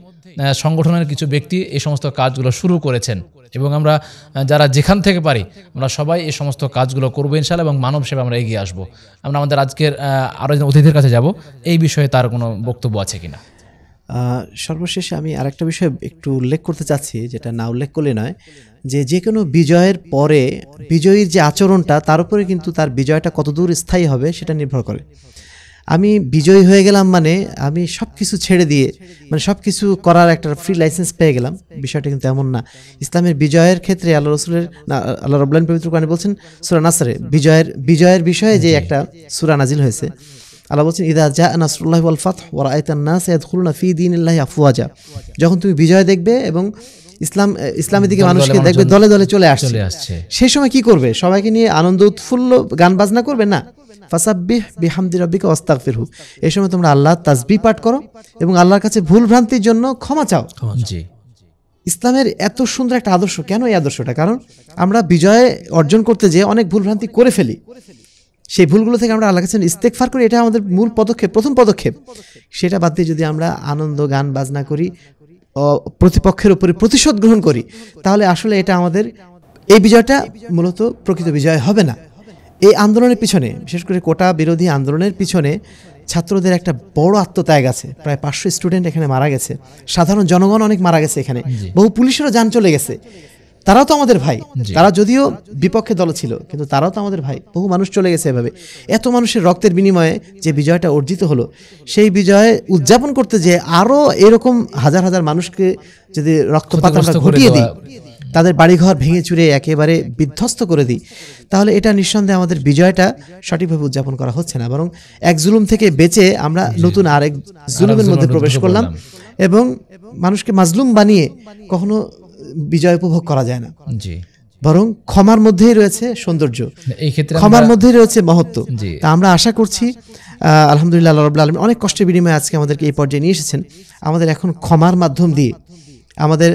সংগঠনের কিছু ব্যক্তি এই সমস্ত কাজগুলো শুরু করেছেন, এবং আমরা যারা যেখান থেকে পারি আমরা সবাই এই সমস্ত কাজগুলো করবো ইনশাআল্লাহ, এবং মানব সেবা আমরা এগিয়ে আসবো। আমরা আমাদের আজকের আরও অতিথির কাছে যাব, এই বিষয়ে তার কোনো বক্তব্য আছে কিনা। সর্বশেষে আমি আরেকটা বিষয় একটু উল্লেখ করতে চাচ্ছি, যেটা না উল্লেখ করলে নয়, যে কোনো বিজয়ের পরে বিজয়ীর যে আচরণটা, তার উপরে কিন্তু তার বিজয়টা কতদূর স্থায়ী হবে সেটা নির্ভর করে। আমি বিজয়ী হয়ে গেলাম মানে আমি সব কিছু ছেড়ে দিয়ে, মানে সব কিছু করার একটা ফ্রি লাইসেন্স পেয়ে গেলাম, বিষয়টা কিন্তু এমন না। ইসলামের বিজয়ের ক্ষেত্রে আল্লাহ রাব্বুল আলামিন পবিত্র কোরআনে বলছেন সূরা নাসরে, বিজয়ের বিষয়ে যে একটা সূরা নাজিল হয়েছে, আল্লাহ বলছেন ইযা জাআ নাসরুল্লাহি ওয়াল ফাতহু ওয়া রাআইতান নাস ইয়াদখুলুনা ফি দীনিল্লাহি আফওয়াজা। যখন তুমি বিজয় দেখবে এবং ইসলামের দিকে মানুষকে দেখবে দলে দলে চলে আসছে, সেই সময় কি করবে? সবাইকে নিয়ে আনন্দ উৎফুল্ল গান বাজনা করবে না, ফাসাব্বিহ বিহামদি রাব্বিকা ওয়াস্তাগফিরহু। এই সময় তোমরা আল্লাহর তাসবিহ পাঠ করো এবং আল্লাহর কাছে ভুল ভ্রান্তির জন্য ক্ষমা চাও। জি, ইসলামের এত সুন্দর একটা আদর্শ। কেন এই আদর্শটা? কারণ আমরা বিজয় অর্জন করতে যেয়ে অনেক ভুল ভ্রান্তি করে ফেলি, সেই ভুলগুলো থেকে আমরা আল্লাহর কাছে ইস্তেগফার করি, এটা আমাদের মূল পদক্ষেপ, প্রথম পদক্ষেপ। সেটা বাদ দিয়ে যদি আমরা আনন্দ গান বাজনা করি, প্রতিপক্ষের উপরে প্রতিশোধ গ্রহণ করি, তাহলে আসলে এটা আমাদের এই বিজয়টা মূলত প্রকৃত বিজয় হবে না। এই আন্দোলনের পিছনে, বিশেষ করে কোটা বিরোধী আন্দোলনের পিছনে ছাত্রদের একটা বড় আত্মত্যাগ আছে। প্রায় 500 স্টুডেন্ট এখানে মারা গেছে, সাধারণ জনগণ অনেক মারা গেছে, এখানে বহু পুলিশেরও যান চলে গেছে। তারাও তো আমাদের ভাই, তারা যদিও বিপক্ষে দল ছিল, কিন্তু তারাও তো আমাদের ভাই। বহু মানুষ চলে গেছে এভাবে। এত মানুষের রক্তের বিনিময়ে যে বিজয়টা অর্জিত হলো, সেই বিজয় উদযাপন করতে যে আরও এরকম হাজার হাজার মানুষকে যদি রক্তপাত আমরা ঘটিয়ে দিই, তাদের বাড়িঘর ভেঙে চুরে একেবারে বিধ্বস্ত করে দিই, তাহলে এটা নিঃসন্দেহে আমাদের বিজয়টা সঠিকভাবে উদযাপন করা হচ্ছে না, বরং এক জুলুম থেকে বেঁচে আমরা নতুন আরেক জুলুমের মধ্যে প্রবেশ করলাম। এবং মানুষকে মাজলুম বানিয়ে কখনো বিজয় উপভোগ করা যায় না, বরং ক্ষমার মধ্যেই রয়েছে সৌন্দর্য, এই ক্ষেত্রে ক্ষমার মধ্যেই রয়েছে মহত্ব। তা আমরা আশা করছি আলহামদুলিল্লাহ আল্লাহ রাব্বুল আলামিন অনেক কষ্টের বিনিময়ে আজকে আমাদেরকে এই পর্যায়ে নিয়ে এসেছেন। আমাদের এখন ক্ষমার মাধ্যম দিয়ে আমাদের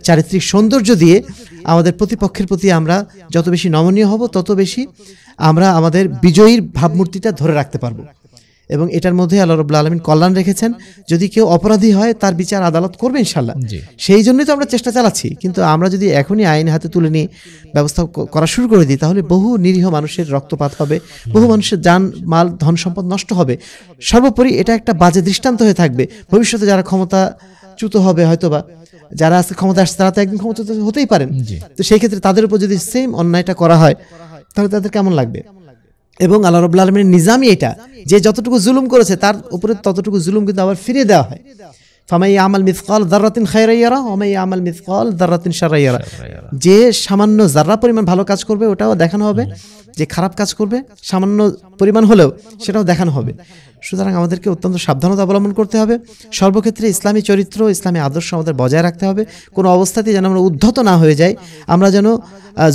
চারিত্রিক সৌন্দর্য দিয়ে আমাদের প্রতিপক্ষের প্রতি আমরা যত বেশি নমনীয় হব, তত বেশি আমরা আমাদের বিজয়ীর ভাবমূর্তিটা ধরে রাখতে পারবো। এবং এটার মধ্যে আল্লাহ রাব্বুল আলামিন কল্যাণ রেখেছেন। যদি কেউ অপরাধী হয় তার বিচার আদালত করবে ইনশাল্লাহ। সেই জন্যই তো আমরা চেষ্টা চালাচ্ছি। কিন্তু আমরা যদি এখনই আইন হাতে তুলে নিয়ে ব্যবস্থা করা শুরু করে দিই, তাহলে বহু নিরীহ মানুষের রক্তপাত হবে, বহু মানুষের জান মাল ধন সম্পদ নষ্ট হবে। সর্বোপরি এটা একটা বাজে দৃষ্টান্ত হয়ে থাকবে। ভবিষ্যতে যারা ক্ষমতাচ্যুত হবে, হয়তোবা যারা আজকে ক্ষমতা আসছে তারা তো একদিন ক্ষমতাচ্যুত হতেই পারেন। তো সেই ক্ষেত্রে তাদের উপর যদি সেম অন্যায়টা করা হয়, তাহলে তাদের কেমন লাগবে? এবং আল্লাহ রাব্বুল আলামিনের নিজামই এটা, যে যতটুকু জুলুম করেছে তার উপরে ততটুকু জুলুম কিন্তু আবার ফিরিয়ে দেওয়া হয়। ফামাই ইয়ামাল মিসকাল যাররাতিন খায়রান ইয়ারা ওয়া মান ইয়ামাল মিসকাল যাররাতিন শাররান ইয়ারা। যে সামান্য যাররা পরিমাণ ভালো কাজ করবে ওটাও দেখানো হবে, যে খারাপ কাজ করবে সামান্য পরিমাণ হলেও সেটাও দেখানো হবে। সুতরাং আমাদেরকে অত্যন্ত সাবধানতা অবলম্বন করতে হবে। সর্বক্ষেত্রে ইসলামী চরিত্র, ইসলামী আদর্শ আমাদের বজায় রাখতে হবে। কোনো অবস্থাতেই যেন আমরা উদ্ধত না হয়ে যাই, আমরা যেন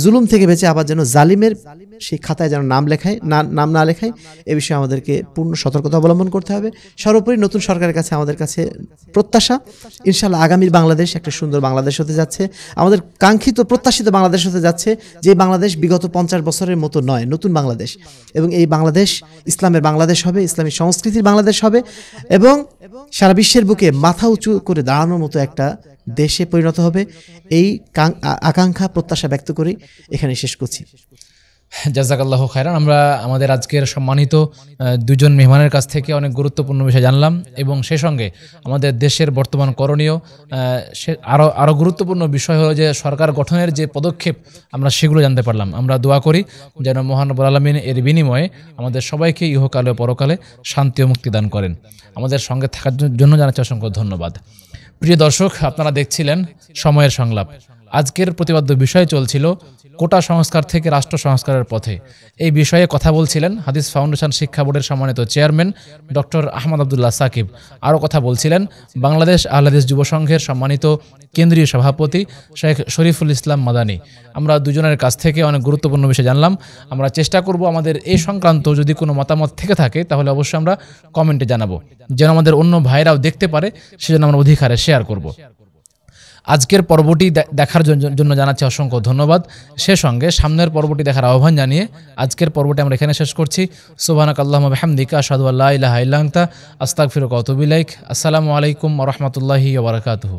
জুলুম থেকে বেঁচে আবার যেন জালিমের সেই খাতায় যেন নাম না লেখাই, এ বিষয়ে আমাদেরকে পূর্ণ সতর্কতা অবলম্বন করতে হবে। সর্বোপরি নতুন সরকারের কাছে আমাদের কাছে প্রত্যাশা, ইনশাআল্লাহ আগামীর বাংলাদেশ একটা সুন্দর বাংলাদেশ হতে যাচ্ছে, আমাদের কাঙ্ক্ষিত প্রত্যাশিত বাংলাদেশ হতে যাচ্ছে, যে বাংলাদেশ বিগত 50 বছরের মতো নয়, নতুন বাংলাদেশ। এবং এই বাংলাদেশ ইসলামের বাংলাদেশ হবে, ইসলামী সংস্কৃতির বাংলাদেশ হবে, এবং সারা বিশ্বের বুকে মাথা উঁচু করে দাঁড়ানোর মতো একটা দেশে পরিণত হবে। এই আকাঙ্ক্ষা প্রত্যাশা ব্যক্ত করি এখানে শেষ করছি। জাযাকাল্লাহু খায়রান। আমরা আমাদের আজকের সম্মানিত দুজন মেহমানের কাছ থেকে অনেক গুরুত্বপূর্ণ বিষয় জানলাম, এবং সেই সঙ্গে আমাদের দেশের বর্তমান করণীয় আরও গুরুত্বপূর্ণ বিষয় হলো যে সরকার গঠনের যে পদক্ষেপ আমরা সেগুলো জানতে পারলাম। আমরা দোয়া করি যেন মহান রব্বুল আলামিন এর বিনিময়ে আমাদের সবাইকে ইহকালে ও পরকালে শান্তি ও মুক্তি দান করেন। আমাদের সঙ্গে থাকার জন্য জানাচ্ছি অসংখ্য ধন্যবাদ। প্রিয় দর্শক, আপনারা দেখছিলেন সময়ের সংলাপ। আজকের প্রতিপাদ্য বিষয় চলছিল কোটা সংস্কার থেকে রাষ্ট্র সংস্কারের পথে। এই বিষয়ে কথা বলছিলেন হাদিস ফাউন্ডেশন শিক্ষা বোর্ডের সম্মানিত চেয়ারম্যান ডক্টর আহমদ আব্দুল্লাহ সাকিব। আরও কথা বলছিলেন বাংলাদেশ আহলে হাদিস যুব সংঘের সম্মানিত কেন্দ্রীয় সভাপতি শেখ শরীফুল ইসলাম মাদানী। আমরা দুজনের কাছ থেকে অনেক গুরুত্বপূর্ণ বিষয় জানলাম। আমরা চেষ্টা করব আমাদের এই সংক্রান্ত যদি কোনো মতামত থেকে থাকে তাহলে অবশ্যই আমরা কমেন্টে জানাবো, যেন আমাদের অন্য ভাইরাও দেখতে পারে, সেজন্য আমরা অধিকারে শেয়ার করব। আজকের পর্বটি দেখার জন্য জানাচ্ছি অসংখ্য ধন্যবাদ। সে সঙ্গে সামনের পর্বটি দেখার আহ্বান জানিয়ে আজকের পর্বটি আমরা এখানে শেষ করছি। সুবহানাকাল্লাহুম্মা ওয়া বিহামদিকা আশহাদু আল্লা ইলাহা ইল্লা আনতা আস্তাগফিরুকা ওয়া আতুবু ইলাইক। আসসালামু আলাইকুম ওয়া রাহমাতুল্লাহি ওয়া বারাকাতুহু।